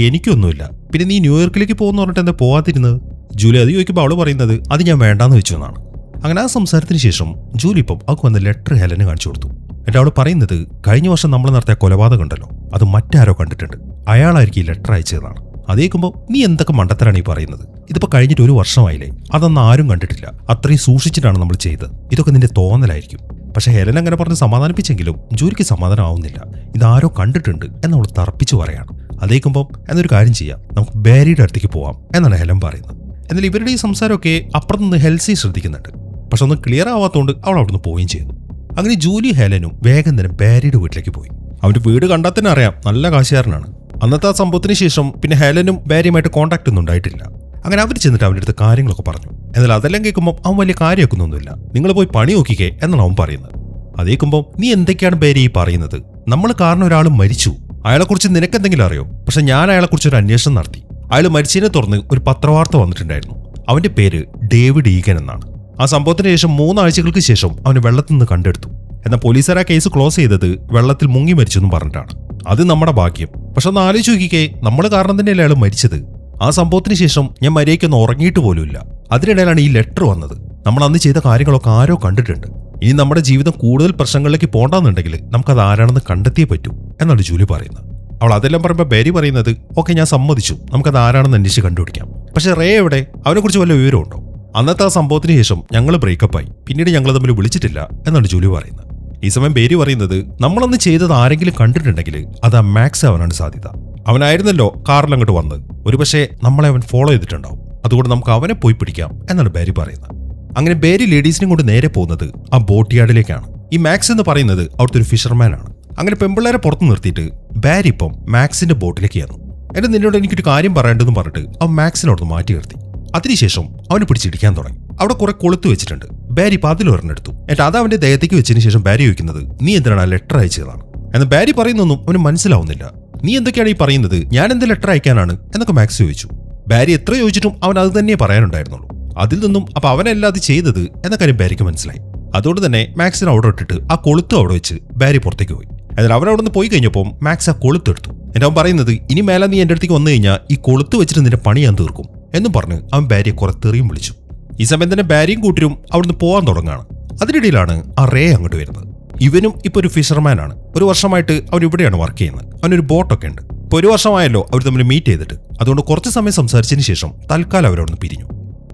എനിക്കൊന്നുമില്ല, പിന്നെ നീ ന്യൂയോർക്കിലേക്ക് പോകുന്ന പറഞ്ഞിട്ട് എന്താ പോകാതിരുന്നത്? ജൂലി അത് ചോദിക്കുമ്പോൾ അവൾ പറയുന്നത് അത് ഞാൻ വേണ്ടാന്ന് വെച്ചു എന്നാണ്. അങ്ങനെ ആ സംസാരത്തിന് ശേഷം ജൂലി ഇപ്പം അവൾക്ക് വന്ന ലെറ്റർ ഹെലന് കാണിച്ചു കൊടുത്തു. എന്നിട്ട് അവൾ പറയുന്നത് കഴിഞ്ഞ വർഷം നമ്മൾ നടത്തിയ കൊലപാതകം ഉണ്ടല്ലോ, അത് മറ്റാരോ കണ്ടിട്ടുണ്ട്, അയാളായിരിക്കും ഈ ലെറ്റർ അയച്ചതാണ്. അതേക്കുമ്പോൾ നീ എന്തൊക്കെ മണ്ടത്തരാണ് ഈ പറയുന്നത്? ഇതിപ്പോൾ കഴിഞ്ഞിട്ട് ഒരു വർഷമായില്ലേ, അതൊന്നും ആരും കണ്ടിട്ടില്ല, അത്രയും സൂക്ഷിച്ചിട്ടാണ് നമ്മൾ ചെയ്തത്, ഇതൊക്കെ നിന്റെ തോന്നലായിരിക്കും. പക്ഷെ ഹെലൻ അങ്ങനെ പറഞ്ഞ് സമാധാനിപ്പിച്ചെങ്കിലും ജൂലിക്ക് സമാധാനമാവുന്നില്ല. ഇതാരോ കണ്ടിട്ടുണ്ട് എന്നവൾ തറപ്പിച്ചു പറയാണ്. അതേക്കുമ്പോൾ എന്നൊരു കാര്യം ചെയ്യാം, നമുക്ക് ബാരിയുടെ അടുത്തേക്ക് പോവാം എന്നാണ് ഹെലൻ പറയുന്നത്. എന്നാൽ ഇവരുടെ ഈ സംസാരമൊക്കെ അപ്പുറത്തുനിന്ന് ഹെൽസി ശ്രദ്ധിക്കുന്നുണ്ട്. പക്ഷെ ഒന്നും ക്ലിയർ ആവാത്തതുകൊണ്ട് അവൾ അവിടുന്ന് പോവുകയും ചെയ്തു. അങ്ങനെ ജൂലി ഹെലനും വേഗം തന്നെ ബാരിയുടെ വീട്ടിലേക്ക് പോയി. അവന്റെ വീട് കണ്ടാൽ തന്നെ അറിയാം, നല്ല കാശുകാരനാണ്. അന്നത്തെ ആ സംഭവത്തിന് ശേഷം പിന്നെ ഹെലനും ബാരിയുമായിട്ട് കോൺടാക്ട് ഒന്നും ഉണ്ടായിട്ടില്ല. അങ്ങനെ അവർ ചെന്നിട്ട് അവൻ്റെ അടുത്ത് കാര്യങ്ങളൊക്കെ പറഞ്ഞു. എന്നാൽ അതെല്ലാം കേൾക്കുമ്പോൾ അവൻ വലിയ കാര്യമൊക്കൊന്നുമില്ല. നിങ്ങൾ പോയി പണി നോക്കിക്കേ എന്നാണ് അവൻ പറയുന്നത്. അതേക്കുമ്പോൾ നീ എന്തൊക്കെയാണ് ബാരി ഈ പറയുന്നത്? നമ്മൾ കാരണം ഒരാൾ മരിച്ചു, അയാളെക്കുറിച്ച് നിനക്കെന്തെങ്കിലും അറിയോ? പക്ഷെ ഞാൻ അയാളെക്കുറിച്ച് ഒരു അന്വേഷണം നടത്തി. അയാൾ മരിച്ചതിനെ തുറന്ന് ഒരു പത്രവാർത്ത വന്നിട്ടുണ്ടായിരുന്നു. അവന്റെ പേര് ഡേവിഡ് ഈഗൻ എന്നാണ്. ആ സംഭവത്തിന് ശേഷം 3 ആഴ്ചകൾക്ക് ശേഷം അവന് വെള്ളത്തിൽ നിന്ന് കണ്ടെടുത്തു. എന്നാൽ പോലീസുകാർ ആ കേസ് ക്ലോസ് ചെയ്തത് വെള്ളത്തിൽ മുങ്ങി മരിച്ചു എന്നും പറഞ്ഞിട്ടാണ്. അത് നമ്മുടെ ഭാഗ്യം. പക്ഷെ ഒന്ന് ആലോചിച്ച് നോക്കിക്കേ, നമ്മൾ കാരണം തന്നെയല്ലേ അയാൾ മരിച്ചത്. ആ സംഭവത്തിന് ശേഷം ഞാൻ മര്യാദയ്ക്കൊന്നും ഉറങ്ങിയിട്ട് പോലുമില്ല. അതിനിടയിലാണ് ഈ ലെറ്റർ വന്നത്. നമ്മൾ അന്ന് ചെയ്ത കാര്യങ്ങളൊക്കെ ആരോ കണ്ടിട്ടുണ്ട്. ഇനി നമ്മുടെ ജീവിതം കൂടുതൽ പ്രശ്നങ്ങളിലേക്ക് പോകണ്ടെന്നുണ്ടെങ്കിൽ നമുക്കത് ആരാണെന്ന് കണ്ടെത്തിയേ പറ്റൂ എന്നാണ് ജൂലി പറയുന്നത്. അവൾ അതെല്ലാം പറയുമ്പോൾ ബാരി പറയുന്നത് ഓക്കെ ഞാൻ സമ്മതിച്ചു, നമുക്കത് ആരാണെന്ന് അന്വേഷിച്ച് കണ്ടുപിടിക്കാം. പക്ഷെ റേ എവിടെ? അവനെക്കുറിച്ച് വല്ല വിവരമുണ്ടോ? അന്നത്തെ ആ സംഭവത്തിന് ശേഷം ഞങ്ങൾ ബ്രേക്കപ്പായി. പിന്നീട് ഞങ്ങൾ തമ്മിൽ വിളിച്ചിട്ടില്ല എന്നാണ് ജൂലി പറയുന്നത്. ഈ സമയം ബേരി പറയുന്നത് നമ്മളന്ന് ചെയ്തത് ആരെങ്കിലും കണ്ടിട്ടുണ്ടെങ്കിൽ അത് ആ മാക്സ് ആവാനാണ് സാധ്യത. അവനായിരുന്നല്ലോ കാറിൽ അങ്ങോട്ട് വന്ന്. ഒരുപക്ഷെ നമ്മളെ അവൻ ഫോളോ ചെയ്തിട്ടുണ്ടാവും. അതുകൊണ്ട് നമുക്ക് അവനെ പോയി പിടിക്കാം എന്നാണ് ബേരി പറയുന്നത്. അങ്ങനെ ബേരി ലേഡീസിനെ കൊണ്ട് നേരെ പോകുന്നത് ആ ബോട്ട് യാർഡിലേക്കാണ്. ഈ മാക്സ് എന്ന് പറയുന്നത് അവിടുത്തെ ഒരു ഫിഷർമാനാണ്. അങ്ങനെ പെമ്പിള്ളേരെ പുറത്ത് നിർത്തിയിട്ട് ബാരി ഇപ്പം മാക്സിന്റെ ബോട്ടിലേക്ക് കയറുന്നു. എന്നിട്ട് നിന്നോട് എനിക്കൊരു കാര്യം പറയേണ്ടതെന്ന് പറഞ്ഞിട്ട് അവൻ മാക്സിനെ അവിടുന്ന് മാറ്റി നിർത്തി. അതിനുശേഷം അവന് പിടിച്ചിടിക്കാൻ തുടങ്ങി. അവിടെ കുറെ കൊളുത്ത് വെച്ചിട്ടുണ്ട്. ബാരി പാതിൽ ഒരെണ്ണെടുത്തു. എന്നിട്ട് അത് അവന്റെ ദേഹത്തേക്ക് വെച്ചതിന് ശേഷം ബാരി ചോദിക്കുന്നത് നീ എന്തിനാണ് ആ ലെറ്റർ അയച്ചതാണ്. എന്നാൽ ബാരി പറയുന്നൊന്നും അവന് മനസ്സിലാവുന്നില്ല. നീ എന്തൊക്കെയാണ് ഈ പറയുന്നത്, ഞാൻ എന്ത് ലെറ്റർ അയക്കാനാണ് എന്നൊക്കെ മാക്സ് ചോദിച്ചു. ബാരി എത്ര ചോദിച്ചിട്ടും അവൻ അത് തന്നെ പറയാനുണ്ടായിരുന്നുള്ളൂ. അതിൽ നിന്നും അപ്പൊ അവനല്ല അത് ചെയ്തത് എന്ന കാര്യം ബാരിക്ക് മനസ്സിലായി. അതുകൊണ്ട് തന്നെ മാക്സിനെ അവിടെ ഇട്ടിട്ട് ആ കൊളുത്ത് അവിടെ വെച്ച് ബാരി പുറത്തേക്ക് പോയി. എന്നാൽ അവൻ അവിടെ നിന്ന് പോയി കഴിഞ്ഞപ്പോൾ മാക്സ് ആ കൊളുത്തെടുത്തു. എന്നിട്ട് അവൻ പറയുന്നത് ഇനി മേലെ നീ എൻ്റെ അടുത്തേക്ക് വന്നു കഴിഞ്ഞാൽ ഈ കൊളുത്ത് വെച്ചിട്ട് നിന്റെ പണി ഞാൻ തീർക്കും എന്നും പറഞ്ഞ് അവൻ ബാരിയെ കുറെ തെറിയും വിളിച്ചു. ഈ സമയം തന്നെ ബാരിയും കൂട്ടരും അവിടുന്ന് പോകാൻ തുടങ്ങുകയാണ്. അതിനിടയിലാണ് ആ റേ അങ്ങോട്ട് വരുന്നത്. ഇവനും ഇപ്പൊ ഒരു ഫിഷർമാനാണ്. ഒരു വർഷമായിട്ട് അവൻ ഇവിടെയാണ് വർക്ക് ചെയ്യുന്നത്. അവനൊരു ബോട്ടൊക്കെ ഉണ്ട്. ഇപ്പൊ ഒരു വർഷമായല്ലോ അവർ തമ്മിൽ മീറ്റ് ചെയ്തിട്ട്. അതുകൊണ്ട് കുറച്ച് സമയം സംസാരിച്ചതിന് ശേഷം തൽക്കാലം അവരവിടുന്ന് പിരിഞ്ഞു.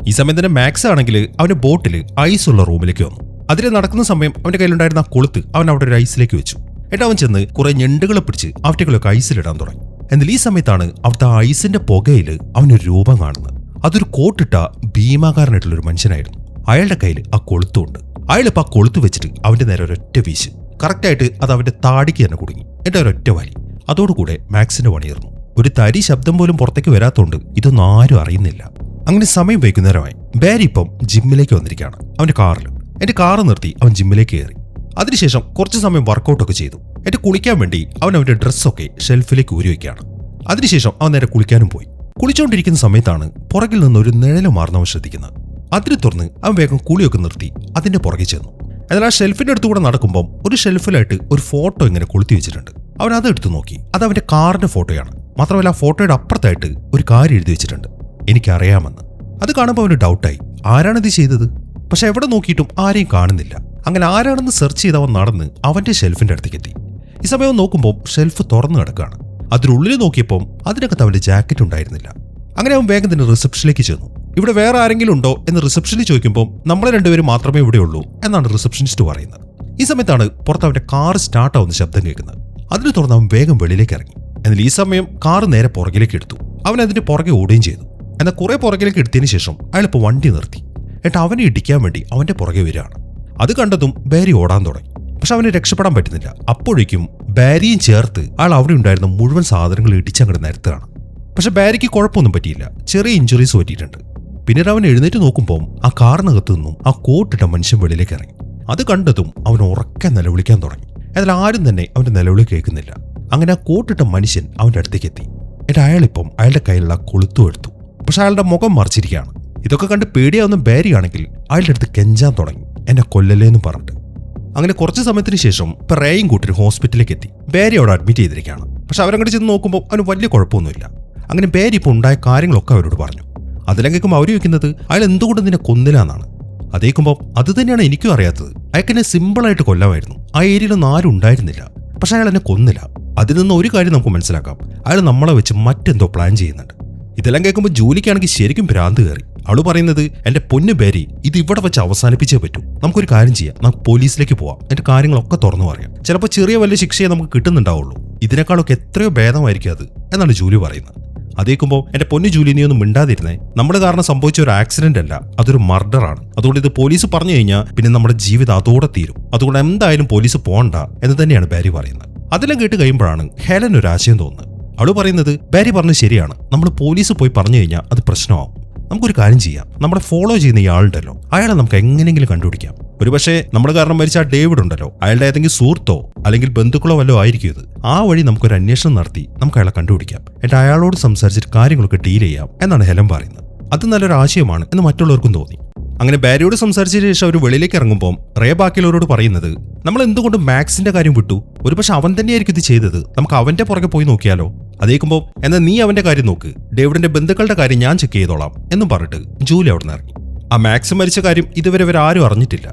ഈ സമയം തന്നെ മാക്സ് ആണെങ്കിൽ അവന്റെ ബോട്ടിൽ ഐസ് ഉള്ള റൂമിലേക്ക് വന്നു. അതിൽ നടക്കുന്ന സമയം അവന്റെ കയ്യിലുണ്ടായിരുന്ന ആ കൊളുത്ത് അവൻ അവിടെ ഒരു ഐസിലേക്ക് വെച്ചു. എന്നിട്ട് അവൻ ചെന്ന് കുറെ ഞണ്ടുകളെ പിടിച്ച് അവറ്റകളൊക്കെ ഐസിലിടാൻ തുടങ്ങി. എന്നാൽ ഈ സമയത്താണ് അവിടുത്തെ ആ ഐസിന്റെ പുകയിൽ അവനൊരു രൂപം കാണുന്നത്. അതൊരു കോട്ടിട്ട ഭീമാകാരനായിട്ടുള്ള ഒരു മനുഷ്യനായിരുന്നു. അയാളുടെ കയ്യിൽ ആ കൊളുത്തുണ്ട്. അയാളിപ്പോൾ ആ കൊളുത്ത് വെച്ചിട്ട് അവന്റെ നേരെ ഒരൊറ്റ വീശ്. കറക്റ്റായിട്ട് അത് അവന്റെ താടിക്ക് തന്നെ കുടുങ്ങി. എന്നിട്ട് ഒരൊറ്റ വലി. അതോടുകൂടെ മാക്സിന്റെ പണിയേർന്നു. ഒരു തരി ശബ്ദം പോലും പുറത്തേക്ക് വരാത്തോണ്ട് ഇതൊന്നും ആരും അറിയുന്നില്ല. അങ്ങനെ സമയം വൈകുന്നേരമായി. ബാരി ഇപ്പം ജിമ്മിലേക്ക് വന്നിരിക്കുകയാണ് അവന്റെ കാറിൽ. എന്റെ കാറ് നിർത്തി അവൻ ജിമ്മിലേക്ക് കയറി. അതിനുശേഷം കുറച്ച് സമയം വർക്കൗട്ടൊക്കെ ചെയ്തു. എന്നിട്ട് കുളിക്കാൻ വേണ്ടി അവൻ അവന്റെ ഡ്രസ്സൊക്കെ ഷെൽഫിലേക്ക് ഊരി വയ്ക്കുകയാണ്. അതിനുശേഷം അവൻ നേരെ കുളിക്കാനും പോയി. കുളിച്ചുകൊണ്ടിരിക്കുന്ന സമയത്താണ് പുറകിൽ നിന്ന് ഒരു നിഴല് മാറുന്നവൻ ശ്രദ്ധിക്കുന്നത്. അതിനെ തുറന്ന് അവൻ വേഗം കുളിയൊക്കെ നിർത്തി അതിന്റെ പുറകെ ചെന്നു. എന്നാൽ ആ ഷെൽഫിന്റെ അടുത്തുകൂടെ നടക്കുമ്പോൾ ഒരു ഷെൽഫിലായിട്ട് ഒരു ഫോട്ടോ ഇങ്ങനെ കൊളുത്തി വെച്ചിട്ടുണ്ട്. അവൻ അത് എടുത്തു നോക്കി. അത് അവന്റെ കാറിന്റെ ഫോട്ടോയാണ്. മാത്രമല്ല ആ ഫോട്ടോയുടെ അപ്പുറത്തായിട്ട് ഒരു കാര്യം എഴുതി വെച്ചിട്ടുണ്ട്, എനിക്കറിയാമെന്ന്. അത് കാണുമ്പോൾ അവന് ഡൗട്ടായി, ആരാണിത് ചെയ്തത്? പക്ഷെ എവിടെ നോക്കിയിട്ടും ആരെയും കാണുന്നില്ല. അങ്ങനെ ആരാണെന്ന് സെർച്ച് ചെയ്ത് അവൻ നടന്ന് അവന്റെ ഷെൽഫിന്റെ അടുത്തേക്ക് എത്തി. ഈ സമയം നോക്കുമ്പോൾ ഷെൽഫ് തുറന്നു കിടക്കുകയാണ്. അതിനുള്ളിൽ നോക്കിയപ്പോൾ അതിനകത്ത് അവന്റെ ജാക്കറ്റ് ഉണ്ടായിരുന്നില്ല. അങ്ങനെ അവൻ വേഗം തന്നെ റിസപ്ഷനിലേക്ക് ചെന്നു. ഇവിടെ വേറെ ആരെങ്കിലും ഉണ്ടോ എന്ന് റിസപ്ഷനിൽ ചോദിക്കുമ്പോൾ നമ്മളെ രണ്ടുപേരും മാത്രമേ ഇവിടെ ഉള്ളൂ എന്നാണ് റിസപ്ഷനിസ്റ്റ് പറയുന്നത്. ഈ സമയത്താണ് പുറത്ത് അവന്റെ കാർ സ്റ്റാർട്ട് ആവുന്ന ശബ്ദം കേൾക്കുന്നത്. അതിന് തുറന്ന് അവൻ വേഗം വെളിയിലേക്ക് ഇറങ്ങി. എന്നാൽ ഈ സമയം കാർ നേരെ പുറകിലേക്ക് എടുത്തു. അവൻ അതിന്റെ പുറകെ ഓടുകയും ചെയ്തു. എന്നാൽ കുറെ പുറകിലേക്ക് എടുത്തതിന് ശേഷം അയാളിപ്പോൾ വണ്ടി നിർത്തി. എന്നിട്ട് അവനെ ഇടിക്കാൻ വേണ്ടി അവന്റെ പുറകെ വരികയാണ്. അത് കണ്ടതും ബാരി ഓടാൻ തുടങ്ങി. പക്ഷെ അവന് രക്ഷപ്പെടാൻ പറ്റുന്നില്ല. അപ്പോഴേക്കും ബാരിയും ചേർത്ത് ആൾ അവിടെ ഉണ്ടായിരുന്ന മുഴുവൻ സാധനങ്ങൾ ഇടിച്ചങ്ങോട്ട് നിരത്തുകയാണ്. പക്ഷെ ബാരിക്ക് കുഴപ്പമൊന്നും പറ്റിയില്ല. ചെറിയ ഇഞ്ചുറീസ് പറ്റിയിട്ടുണ്ട്. പിന്നീട് അവൻ എഴുന്നേറ്റ് നോക്കുമ്പോൾ ആ കാറിനകത്തു നിന്നും ആ കോട്ടിട്ട മനുഷ്യൻ വെളിയിലേക്ക് ഇറങ്ങി. അത് കണ്ടതും അവൻ ഉറക്കെ നിലവിളിക്കാൻ തുടങ്ങി. എന്നാൽ ആരും തന്നെ അവന്റെ നിലവിളി കേൾക്കുന്നില്ല. അങ്ങനെ ആ കോട്ടിട്ട മനുഷ്യൻ അവന്റെ അടുത്തേക്ക് എത്തി. എന്നിട്ട് അയാളിപ്പം അയാളുടെ കയ്യിലുള്ള കൊളുത്തും എടുത്തു. പക്ഷെ അയാളുടെ മുഖം മറിച്ചിരിക്കുകയാണ്. ഇതൊക്കെ കണ്ട് പേടിയാവുന്ന ബാരി ആണെങ്കിൽ അയാളുടെ അടുത്ത് കെഞ്ചാൻ തുടങ്ങി, എന്നെ കൊല്ലല്ലേന്ന് പറഞ്ഞിട്ട്. അങ്ങനെ കുറച്ച് സമയത്തിന് ശേഷം ഇപ്പൊ റേയും കൂട്ടി ഹോസ്പിറ്റലിലേക്ക് എത്തി. ബാരി അവിടെ അഡ്മിറ്റ് ചെയ്തിരിക്കുകയാണ്. പക്ഷെ അവരങ്ങോട്ട് ചെന്ന് നോക്കുമ്പോൾ അവന് വലിയ കുഴപ്പമൊന്നുമില്ല. അങ്ങനെ ബാരി ഇപ്പോൾ ഉണ്ടായ കാര്യങ്ങളൊക്കെ അവരോട് പറഞ്ഞു. അതിലും കേൾക്കുമ്പോൾ അവർ ചോദിക്കുന്നത് അയാൾ എന്തുകൊണ്ട് നിന്നെ കൊന്നില്ലാന്നാണ്. അതേക്കുമ്പോൾ അത് തന്നെയാണ് എനിക്കും അറിയാത്തത്. അയാൾക്ക് എന്നെ സിമ്പിളായിട്ട് കൊല്ലാമായിരുന്നു. ആ ഏരിയയിലൊന്നും ആരും ഉണ്ടായിരുന്നില്ല. പക്ഷെ അയാൾ എന്നെ കൊന്നില്ല. അതിൽ നിന്ന് ഒരു കാര്യം നമുക്ക് മനസ്സിലാക്കാം, അയാൾ നമ്മളെ വെച്ച് മറ്റെന്തോ പ്ലാൻ ചെയ്യുന്നുണ്ട്. ഇതെല്ലാം കേൾക്കുമ്പോൾ ജൂലിക്കാണെങ്കിൽ ശരിക്കും ഭ്രാന്ത് കയറി. അവള് പറയുന്നത്, എന്റെ പൊന്നു ബാരി, ഇത് ഇവിടെ വെച്ച് അവസാനിപ്പിച്ചേ പറ്റൂ. നമുക്കൊരു കാര്യം ചെയ്യാം, നമുക്ക് പോലീസിലേക്ക് പോവാം, എന്റെ കാര്യങ്ങളൊക്കെ തുറന്നു പറയാം. ചിലപ്പോൾ ചെറിയ വലിയ ശിക്ഷയെ നമുക്ക് കിട്ടുന്നുണ്ടാവുള്ളൂ. ഇതിനേക്കാളൊക്കെ എത്രയോ ഭേദമായിരിക്കും അത് എന്നാണ് ജൂലി പറയുന്നത്. അതേക്കുമ്പോൾ എന്റെ പൊന്നു ജൂലി, നീ ഒന്നും മിണ്ടാതിരുന്നേ. നമ്മുടെ കാരണം സംഭവിച്ച ഒരു ആക്സിഡന്റ് അല്ല, അതൊരു മർഡറാണ്. അതുകൊണ്ട് ഇത് പോലീസ് പറഞ്ഞു കഴിഞ്ഞാൽ പിന്നെ നമ്മുടെ ജീവിതം അതോടെ തീരും. അതുകൊണ്ട് എന്തായാലും പോലീസ് പോകണ്ട എന്ന് തന്നെയാണ് ബാരി പറയുന്നത്. അതെല്ലാം കേട്ട് കഴിയുമ്പോഴാണ് ഹെലൻ ഒരു ആശയം തോന്നുന്നത്. അവള് പറയുന്നത്, ബാരി പറഞ്ഞത് ശരിയാണ്, നമ്മൾ പോലീസ് പോയി പറഞ്ഞു കഴിഞ്ഞാൽ അത് പ്രശ്നമാവും. നമുക്കൊരു കാര്യം ചെയ്യാം, നമ്മളെ ഫോളോ ചെയ്യുന്ന ഈ ആളുണ്ടല്ലോ, അയാളെ നമുക്ക് എങ്ങനെയെങ്കിലും കണ്ടുപിടിക്കാം. ഒരുപക്ഷെ നമ്മുടെ കാരണം മരിച്ച ആ ഡേവിഡ് ഉണ്ടല്ലോ, അയാളുടെ ഏതെങ്കിലും സുഹൃത്തോ അല്ലെങ്കിൽ ബന്ധുക്കളോ വല്ലോ ആയിരിക്കും ഇത്. ആ വഴി നമുക്കൊരു അന്വേഷണം നടത്തി നമുക്ക് അയാളെ കണ്ടുപിടിക്കാം. എന്നിട്ട് അയാളോട് സംസാരിച്ചിട്ട് കാര്യങ്ങളൊക്കെ ഡീൽ ചെയ്യാം എന്നാണ് ഹെലൻ പറയുന്നത്. അത് നല്ലൊരു ആശയമാണ് എന്ന് മറ്റുള്ളവർക്കും തോന്നി. അങ്ങനെ ബാരിയോട് സംസാരിച്ചതിന് ശേഷം അവർ വെളിയിലേക്ക് ഇറങ്ങുമ്പോൾ റേ ബാക്കിയുള്ളവരോട് പറയുന്നത്, നമ്മൾ എന്തുകൊണ്ട് മാക്സിന്റെ കാര്യം വിട്ടു? ഒരുപക്ഷെ അവൻ തന്നെയായിരിക്കും ഇത് ചെയ്തത്. നമുക്ക് അവന്റെ പുറകെ പോയി നോക്കിയാലോ? അതേക്കുമ്പോൾ എന്നാൽ നീ അവന്റെ കാര്യം നോക്ക്, ഡേവിഡിന്റെ ബന്ധുക്കളുടെ കാര്യം ഞാൻ ചെക്ക് ചെയ്തോളാം എന്നും പറഞ്ഞിട്ട് ജൂലി അവിടെ നിന്ന് ഇറങ്ങി. ആ മാക്സ് മരിച്ച കാര്യം ഇതുവരെ ആരും അറിഞ്ഞിട്ടില്ല.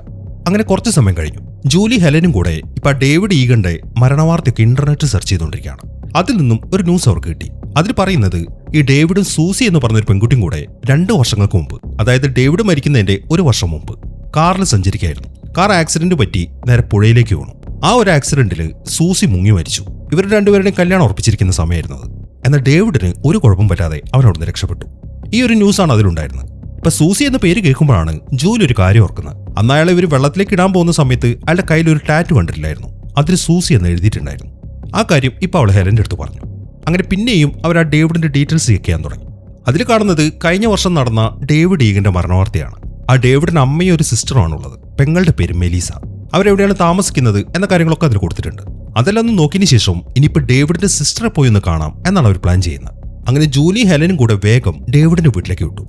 അങ്ങനെ കുറച്ച് സമയം കഴിഞ്ഞു. ജൂലി ഹെലനും കൂടെ ഇപ്പൊ ഡേവിഡ് ഈഗന്റെ മരണവാർത്തയൊക്കെ ഇന്റർനെറ്റ് സെർച്ച് ചെയ്തുകൊണ്ടിരിക്കുകയാണ്. അതിൽ നിന്നും ഒരു ന്യൂസ് അവർക്ക് കിട്ടി. അതിൽ പറയുന്നത് ഈ ഡേവിഡും സൂസി എന്ന് പറഞ്ഞൊരു പെൺകുട്ടിയും കൂടെ 2 വർഷങ്ങൾക്ക് മുമ്പ്, അതായത് ഡേവിഡ് മരിക്കുന്നതിന്റെ 1 വർഷം മുമ്പ് കാറിൽ സഞ്ചരിക്കായിരുന്നു. കാർ ആക്സിഡന്റ് പറ്റി നേരെ പുഴയിലേക്ക് വീണു. ആ ഒരു ആക്സിഡന്റിൽ സൂസി മുങ്ങി മരിച്ചു. ഇവർ രണ്ടുപേരുടെയും കല്യാണം ഉറപ്പിച്ചിരിക്കുന്ന സമയമായിരുന്നത്. എന്നാൽ ഡേവിഡിന് ഒരു കുഴപ്പം പറ്റാതെ അവനവിടുന്ന് രക്ഷപ്പെട്ടു. ഈ ഒരു ന്യൂസാണ് അതിലുണ്ടായിരുന്നത്. ഇപ്പൊ സൂസി എന്ന പേര് കേൾക്കുമ്പോഴാണ് ജൂലി ഒരു കാര്യം ഓർക്കുന്നത്. അന്ന് അയാളെ ഇവർ വെള്ളത്തിലേക്ക് ഇടാൻ പോകുന്ന സമയത്ത് അയാളുടെ കയ്യിൽ ഒരു ടാറ്റു കണ്ടിട്ടില്ലായിരുന്നു. അതിൽ സൂസി എന്ന് എഴുതിയിട്ടുണ്ടായിരുന്നു. ആ കാര്യം ഇപ്പൊ അവൾ ഹെലന്റെ അടുത്ത് പറഞ്ഞു. അങ്ങനെ പിന്നെയും അവർ ആ ഡേവിഡിന്റെ ഡീറ്റെയിൽസ് ചെക്ക് ചെയ്യാൻ തുടങ്ങി. അതിൽ കാണുന്നത് കഴിഞ്ഞ വർഷം നടന്ന ഡേവിഡ് ഈഗന്റെ മരണവാർത്തയാണ്. ആ ഡേവിഡിന് അമ്മയും ഒരു സിസ്റ്ററുമാണുള്ളത്. പെങ്ങളുടെ പേര് മെലീസ. അവരെവിടെയാണ് താമസിക്കുന്നത് എന്ന കാര്യങ്ങളൊക്കെ അതിൽ കൊടുത്തിട്ടുണ്ട്. അതെല്ലാം ഒന്ന് നോക്കിയതിനു ശേഷം ഇനിയിപ്പോൾ ഡേവിഡിന്റെ സിസ്റ്ററെ പോയി ഒന്ന് കാണാം എന്നാണ് അവർ പ്ലാൻ ചെയ്യുന്നത്. അങ്ങനെ ജൂലി ഹെലനും കൂടെ വേഗം ഡേവിഡിന്റെ വീട്ടിലേക്ക് വിട്ടു.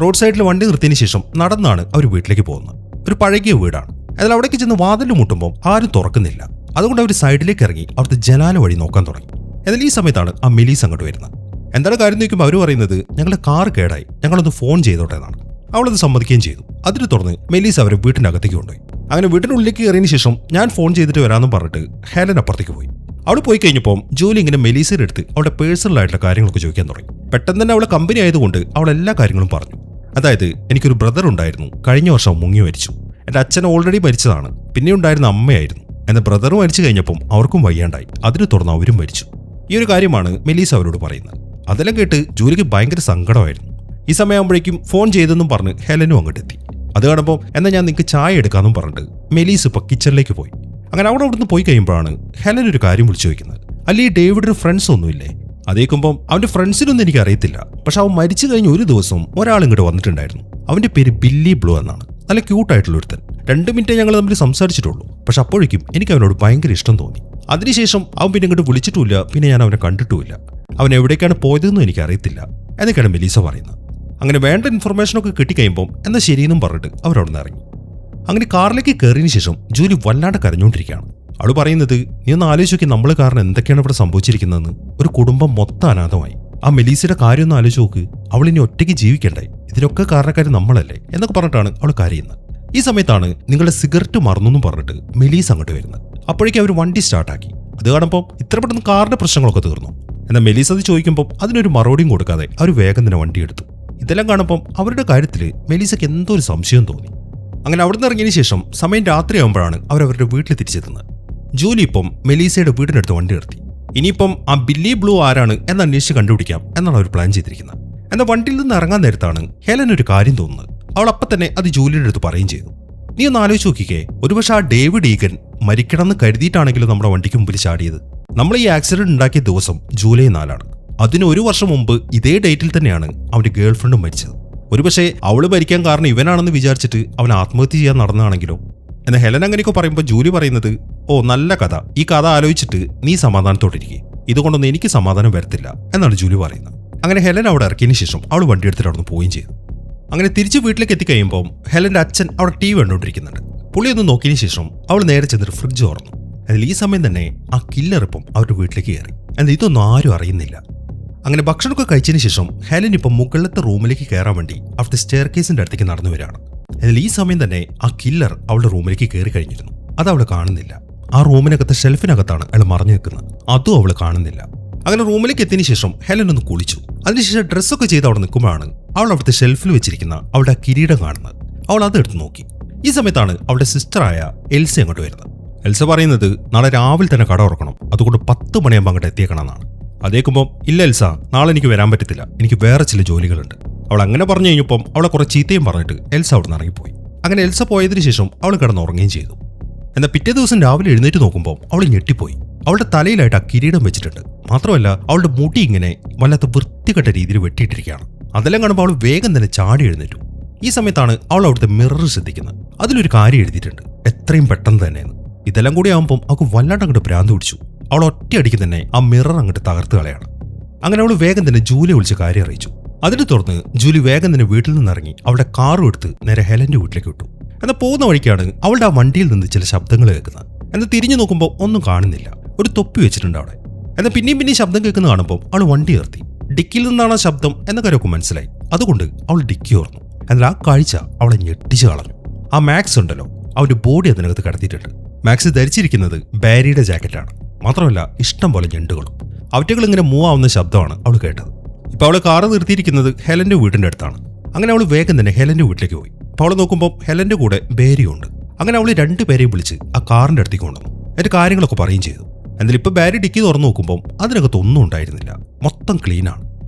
റോഡ് സൈഡിൽ വണ്ടി നിർത്തിയതിനു ശേഷം നടന്നാണ് അവർ വീട്ടിലേക്ക് പോകുന്നത്. ഒരു പഴകിയ വീടാണ്. എന്നാൽ അവിടേക്ക് ചെന്ന് വാതിൽ മുട്ടുമ്പോൾ ആരും തുറക്കുന്നില്ല. അതുകൊണ്ട് അവർ സൈഡിലേക്ക് ഇറങ്ങി അവിടുത്തെ ജനാല വഴി നോക്കാൻ തുടങ്ങി. എന്നാൽ ഈ സമയത്താണ് ആ മെലീസ് അങ്ങോട്ട് വരുന്നത്. എന്താണ് കാര്യം നോക്കുമ്പോൾ അവർ പറയുന്നത് ഞങ്ങളുടെ കാർ കേടായി, ഞങ്ങളൊന്ന് ഫോൺ ചെയ്തോട്ടെ എന്നാണ്. അവളത് സമ്മതിക്കുകയും ചെയ്തു. അതിനെ തുടർന്ന് മെലീസ് അവരെ വീട്ടിന്റെ അകത്തേക്ക് കൊണ്ടുപോയി. അങ്ങനെ വീട്ടിനുള്ളിലേക്ക് കയറിയതിനു ശേഷം ഞാൻ ഫോൺ ചെയ്തിട്ട് വരാമെന്നും പറഞ്ഞിട്ട് ഹെലൻ അപ്പുറത്തേക്ക് പോയി. അവിടെ പോയി കഴിഞ്ഞപ്പോൾ ജൂലി ഇങ്ങനെ മെലീസയുടെ അടുത്ത് അവളുടെ പേഴ്സണൽ ആയിട്ടുള്ള കാര്യങ്ങളൊക്കെ ചോദിക്കാൻ തുടങ്ങി. പെട്ടെന്ന് തന്നെ അവളെ കമ്പനി ആയതുകൊണ്ട് അവൾ എല്ലാ കാര്യങ്ങളും പറഞ്ഞു. അതായത് എനിക്കൊരു ബ്രദർ ഉണ്ടായിരുന്നു, കഴിഞ്ഞ വർഷം മുങ്ങി മരിച്ചു. എൻ്റെ അച്ഛൻ ഓൾറെഡി മരിച്ചതാണ്. പിന്നെ ഉണ്ടായിരുന്ന അമ്മയായിരുന്നു. എന്നാൽ ബ്രദർ മരിച്ചു കഴിഞ്ഞപ്പം അവർക്കും വയ്യാണ്ടായി. അതിനെ തുടർന്ന് അവരും മരിച്ചു. ഈ ഒരു കാര്യമാണ് മെലീസ അവരോട് പറയുന്നത്. അതെല്ലാം കേട്ട് ജൂലിക്ക് ഭയങ്കര സങ്കടമായിരുന്നു. ഈ സമയമാകുമ്പോഴേക്കും ഫോൺ ചെയ്തെന്നും പറഞ്ഞ് ഹെലനും അങ്ങോട്ടെത്തി. അത് കാണുമ്പോൾ എന്നാൽ ഞാൻ നിങ്ങൾക്ക് ചായ എടുക്കാമെന്നും പറഞ്ഞിട്ട് മെലീസ് ഇപ്പോൾ കിച്ചണിലേക്ക് പോയി. അങ്ങനെ അവിടുന്ന് പോയി കഴിയുമ്പോഴാണ് ഹെലൻ ഒരു കാര്യം വിളിച്ചു ചോദിക്കുന്നത്. അല്ല, ഈ ഡേവിഡിന് ഫ്രണ്ട്സ് ഒന്നുമില്ലേ? അതേക്കുമ്പം അവന്റെ ഫ്രണ്ട്സിനൊന്നും എനിക്ക് അറിയത്തില്ല. പക്ഷെ അവൻ മരിച്ചു കഴിഞ്ഞ ഒരു ദിവസം ഒരാൾ ഇങ്ങോട്ട് വന്നിട്ടുണ്ടായിരുന്നു. അവന്റെ പേര് ബില്ലി ബ്ലൂ എന്നാണ്. നല്ല ക്യൂട്ടായിട്ടുള്ള ഒരുത്തൻ. 2 മിനിറ്റ് ഞങ്ങൾ തമ്മിൽ സംസാരിച്ചിട്ടുള്ളൂ. പക്ഷെ അപ്പോഴേക്കും എനിക്ക് അവനോട് ഭയങ്കര ഇഷ്ടം തോന്നി. അതിനുശേഷം അവൻ പിന്നെ ഇങ്ങോട്ട് വിളിച്ചിട്ടുമില്ല. പിന്നെ ഞാൻ അവനെ കണ്ടിട്ടുമില്ല. അവൻ എവിടേക്കാണ് പോയതെന്നും എനിക്ക് അറിയത്തില്ല എന്നൊക്കെയാണ് മെലീസ പറയുന്നത്. അങ്ങനെ വേണ്ട ഇൻഫർമേഷനൊക്കെ കിട്ടിക്കഴിയുമ്പോൾ എന്നാൽ ശരിയെന്നും പറഞ്ഞിട്ട് അവരവിടെ നിന്ന് ഇറങ്ങി. അങ്ങനെ കാറിലേക്ക് കയറിയതിനു ശേഷം ജൂലി വല്ലാണ്ട് കരഞ്ഞുകൊണ്ടിരിക്കുകയാണ്. അവൾ പറയുന്നത് നീ ഒന്ന് ആലോചിച്ച് നോക്കി, നമ്മൾ കാരണം എന്തൊക്കെയാണ് ഇവിടെ സംഭവിച്ചിരിക്കുന്നതെന്ന്. ഒരു കുടുംബം മൊത്തം അനാഥമായി. ആ മെലീസയുടെ കാര്യം ഒന്ന് ആലോചിച്ച് നോക്ക്. അവൾ ഇനി ഒറ്റയ്ക്ക് ജീവിക്കണ്ടേ? ഇതിനൊക്കെ കാരണക്കാർ നമ്മളല്ലേ എന്നൊക്കെ പറഞ്ഞിട്ടാണ് അവൾ കരയുന്നത്. ഈ സമയത്താണ് നിങ്ങളുടെ സിഗരറ്റ് മറന്നു പറഞ്ഞിട്ട് മെലീസ് അങ്ങോട്ട് വരുന്നത്. അപ്പോഴേക്കും അവർ വണ്ടി സ്റ്റാർട്ടാക്കി. അത് കാണുമ്പോൾ ഇത്ര പെട്ടെന്ന് കാറിന്റെ പ്രശ്നങ്ങളൊക്കെ തീർന്നു. എന്നാൽ മെലീസ് അത് ചോദിക്കുമ്പോൾ അതിനൊരു മറുപടിയും കൊടുക്കാതെ അവർ വേഗം തന്നെ വണ്ടി എടുത്തു. ഇതെല്ലാം കാണുമ്പോൾ അവരുടെ കാര്യത്തിൽ മെലീസയ്ക്ക് എന്തോ ഒരു സംശയം തോന്നി. അങ്ങനെ അവിടെ നിന്ന് ഇറങ്ങിയതിനു ശേഷം സമയം രാത്രിയാകുമ്പോഴാണ് അവരവരുടെ വീട്ടിൽ തിരിച്ചെത്തുന്നത്. ജൂലി ഇപ്പം മെലീസയുടെ വീടിനടുത്ത് വണ്ടി നിർത്തി. ഇനിയിപ്പം ആ ബില്ലി ബ്ലൂ ആരാണ് എന്ന് അന്വേഷിച്ച് കണ്ടുപിടിക്കാം എന്നാണ് അവർ പ്ലാൻ ചെയ്തിരിക്കുന്നത്. എന്നാൽ വണ്ടിയിൽ നിന്ന് ഇറങ്ങാൻ നേരത്താണ് ഹെലൻ ഒരു കാര്യം തോന്നുന്നത്. അവൾ അപ്പം തന്നെ അത് ജൂലിയുടെ അടുത്ത് പറയുകയും ചെയ്തു. നീ ഒന്ന് ആലോചിച്ച് നോക്കിക്കേ, ഒരുപക്ഷെ ആ ഡേവിഡ് ഈഗൻ മരിക്കണമെന്ന് കരുതിയിട്ടാണെങ്കിലും നമ്മുടെ വണ്ടിക്ക് മുമ്പിൽ ചാടിയത്. നമ്മൾ ഈ ആക്സിഡന്റ് ഉണ്ടാക്കിയ ദിവസം ജൂലൈ 4 അതിന് 1 വർഷം മുമ്പ് ഇതേ ഡേറ്റിൽ തന്നെയാണ് അവന്റെ ഗേൾഫ്രണ്ടും മരിച്ചത്. ഒരുപക്ഷെ അവള് മരിക്കാൻ കാരണം ഇവനാണെന്ന് വിചാരിച്ചിട്ട് അവൻ ആത്മഹത്യ ചെയ്യാൻ നടന്നതാണെങ്കിലോ? എന്നാൽ ഹെലൻ അങ്ങനെയൊക്കെ പറയുമ്പോൾ ജൂലി പറയുന്നത്, ഓ നല്ല കഥ, ഈ കഥ ആലോചിച്ചിട്ട് നീ സമാധാനത്തോട്ടിരിക്കുക, ഇതുകൊണ്ടൊന്നും എനിക്ക് സമാധാനം വരത്തില്ല എന്നാണ് ജൂലി പറയുന്നത്. അങ്ങനെ ഹെലൻ അവിടെ ഇറക്കിയതിനു ശേഷം അവൾ വണ്ടി എടുത്തിട്ട് അവിടെ നിന്ന് പോവുകയും ചെയ്തു. അങ്ങനെ തിരിച്ച് വീട്ടിലേക്ക് എത്തിക്കഴിയുമ്പോൾ ഹെലന്റെ അച്ഛൻ അവിടെ TV കണ്ടുകൊണ്ടിരിക്കുന്നുണ്ട്. പുള്ളി ഒന്ന് നോക്കിയതിനു ശേഷം അവൾ നേരെ ചെന്നിട്ട് ഫ്രിഡ്ജ് തുറന്നു. അതിൽ ഈ സമയം തന്നെ ആ കില്ലർ ഇപ്പം അവരുടെ വീട്ടിലേക്ക് കയറി. എന്നാൽ ഇതൊന്നും ആരും അറിയുന്നില്ല. അങ്ങനെ ഭക്ഷണമൊക്കെ കഴിച്ചതിന് ശേഷം ഹെലൻ ഇപ്പം മുകളിലത്തെ റൂമിലേക്ക് കയറാൻ വേണ്ടി അവിടുത്തെ സ്റ്റെയർ കേസിന്റെ അടുത്തേക്ക് നടന്നു വരികയാണ്. എന്നാൽ ഈ സമയം തന്നെ ആ കില്ലർ അവളുടെ റൂമിലേക്ക് കയറി കഴിഞ്ഞിരുന്നു. അത് അവൾ കാണുന്നില്ല. ആ റൂമിനകത്തെ ഷെൽഫിനകത്താണ് അയാൾ മറഞ്ഞു നിൽക്കുന്നത്. അതും അവൾ കാണുന്നില്ല. അങ്ങനെ റൂമിലേക്ക് എത്തിയതിനു ശേഷം ഹെലൻ ഒന്ന് കുളിച്ചു. അതിനുശേഷം ഡ്രസ്സൊക്കെ ചെയ്ത് അവിടെ നിൽക്കുമ്പോഴാണ് അവൾ അവിടുത്തെ ഷെൽഫിൽ വെച്ചിരിക്കുന്ന അവളുടെ കിരീടം കാണുന്നത്. അവൾ അത് എടുത്ത് നോക്കി. ഈ സമയത്താണ് അവളുടെ സിസ്റ്ററായ എൽസ അങ്ങോട്ട് വരുന്നത്. എൽസ പറയുന്നത് നാളെ രാവിലെ തന്നെ കട തുറക്കണം, അതുകൊണ്ട് 10 മണിയാകുമ്പോൾ അങ്ങോട്ട് എത്തിയേക്കണമെന്നാണ്. അതേക്കുമ്പോൾ ഇല്ല എൽസ, നാളെ എനിക്ക് വരാൻ പറ്റത്തില്ല, എനിക്ക് വേറെ ചില ജോലികളുണ്ട്. അവൾ അങ്ങനെ പറഞ്ഞു കഴിഞ്ഞപ്പം അവളെ കുറെ ചീത്തയും പറഞ്ഞിട്ട് എൽസ അവിടെ നിന്ന് ഇറങ്ങിപ്പോയി. അങ്ങനെ എൽസ പോയതിനു ശേഷം അവൾ കിടന്നുറങ്ങുകയും ചെയ്തു. എന്നാൽ പിറ്റേ ദിവസം രാവിലെ എഴുന്നേറ്റ് നോക്കുമ്പോൾ അവൾ ഞെട്ടിപ്പോയി. അവളുടെ തലയിലായിട്ട് ആ കിരീടം വെച്ചിട്ടുണ്ട്. മാത്രമല്ല അവളുടെ മുടി ഇങ്ങനെ വല്ലാത്ത വൃത്തികെട്ട രീതിയിൽ വെട്ടിയിട്ടിരിക്കുകയാണ്. അതെല്ലാം കാണുമ്പോൾ അവൾ വേഗം തന്നെ ചാടി എഴുന്നേറ്റു. ഈ സമയത്താണ് അവൾ അവിടുത്തെ മിറർ ശ്രദ്ധിക്കുന്നത്. അതിലൊരു കാര്യം എഴുതിയിട്ടുണ്ട്, എത്രയും പെട്ടെന്ന് തന്നെയെന്ന്. ഇതെല്ലാം കൂടി ആകുമ്പോൾ അവൾക്ക് വല്ലാണ്ട് അങ്ങോട്ട് ഭ്രാന്ത് പിടിച്ചു. അവൾ ഒറ്റയടിക്ക് തന്നെ ആ മിറർ അങ്ങോട്ട് തകർത്ത് കളയാണ്. അങ്ങനെ അവൾ വേഗം തന്നെ ജൂലിയെ വിളിച്ച് കാര്യം അറിയിച്ചു. അതിനെ തുടർന്ന് ജൂലി വേഗം തന്നെ വീട്ടിൽ നിന്നിറങ്ങി അവളുടെ കാറും എടുത്ത് നേരെ ഹെലന്റെ വീട്ടിലേക്ക് വിട്ടു. എന്നാൽ പോകുന്ന വഴിക്കാണ് അവളുടെ ആ വണ്ടിയിൽ നിന്ന് ചില ശബ്ദങ്ങൾ കേൾക്കുന്നത്. എന്നാൽ തിരിഞ്ഞു നോക്കുമ്പോൾ ഒന്നും കാണുന്നില്ല. ഒരു തൊപ്പി വെച്ചിട്ടുണ്ട് അവിടെ. എന്നാൽ പിന്നെയും ശബ്ദം കേൾക്കുന്ന കാണുമ്പോൾ അവൾ വണ്ടി നിർത്തി. ഡിക്കിയിൽ നിന്നാണ് ആ ശബ്ദം എന്ന കാര്യമൊക്കെ മനസ്സിലായി. അതുകൊണ്ട് അവൾ ഡിക്കി ഓർന്നു. എന്നാൽ ആ കാഴ്ച അവളെ ഞെട്ടിച്ചു കളഞ്ഞു. ആ മാക്സ് ഉണ്ടല്ലോ, അവന്റെ ബോഡി അതിനകത്ത് കടത്തിയിട്ടുണ്ട്. മാക്സ് ധരിച്ചിരിക്കുന്നത് ബാരിയുടെ ജാക്കറ്റാണ്. മാത്രമല്ല ഇഷ്ടം പോലെ ഞണ്ടുകളും. അവറ്റകൾ ഇങ്ങനെ മൂവ് ആവുന്ന ശബ്ദമാണ് അവൾ കേട്ടത്. ഇപ്പോൾ അവൾ കാറ് നിർത്തിയിരിക്കുന്നത് ഹെലന്റെ വീടിന്റെ അടുത്താണ്. അങ്ങനെ അവൾ വേഗം തന്നെ ഹെലന്റെ വീട്ടിലേക്ക് പോയി. അപ്പോൾ അവൾ നോക്കുമ്പോൾ ഹെലന്റെ കൂടെ ബാരിയും ഉണ്ട്. അങ്ങനെ അവൾ രണ്ടുപേരെയും വിളിച്ച് ആ കാറിന്റെ അടുത്തേക്ക് കൊണ്ടുവന്നു. എന്നിട്ട് കാര്യങ്ങളൊക്കെ പറയുകയും ചെയ്തു. എന്നാൽ ഇപ്പോൾ ബാരി ഡിക്കി തുറന്നു നോക്കുമ്പോൾ അതിനകത്ത് ഒന്നും ഉണ്ടായിരുന്നില്ല, മൊത്തം ക്ലീനാണ്.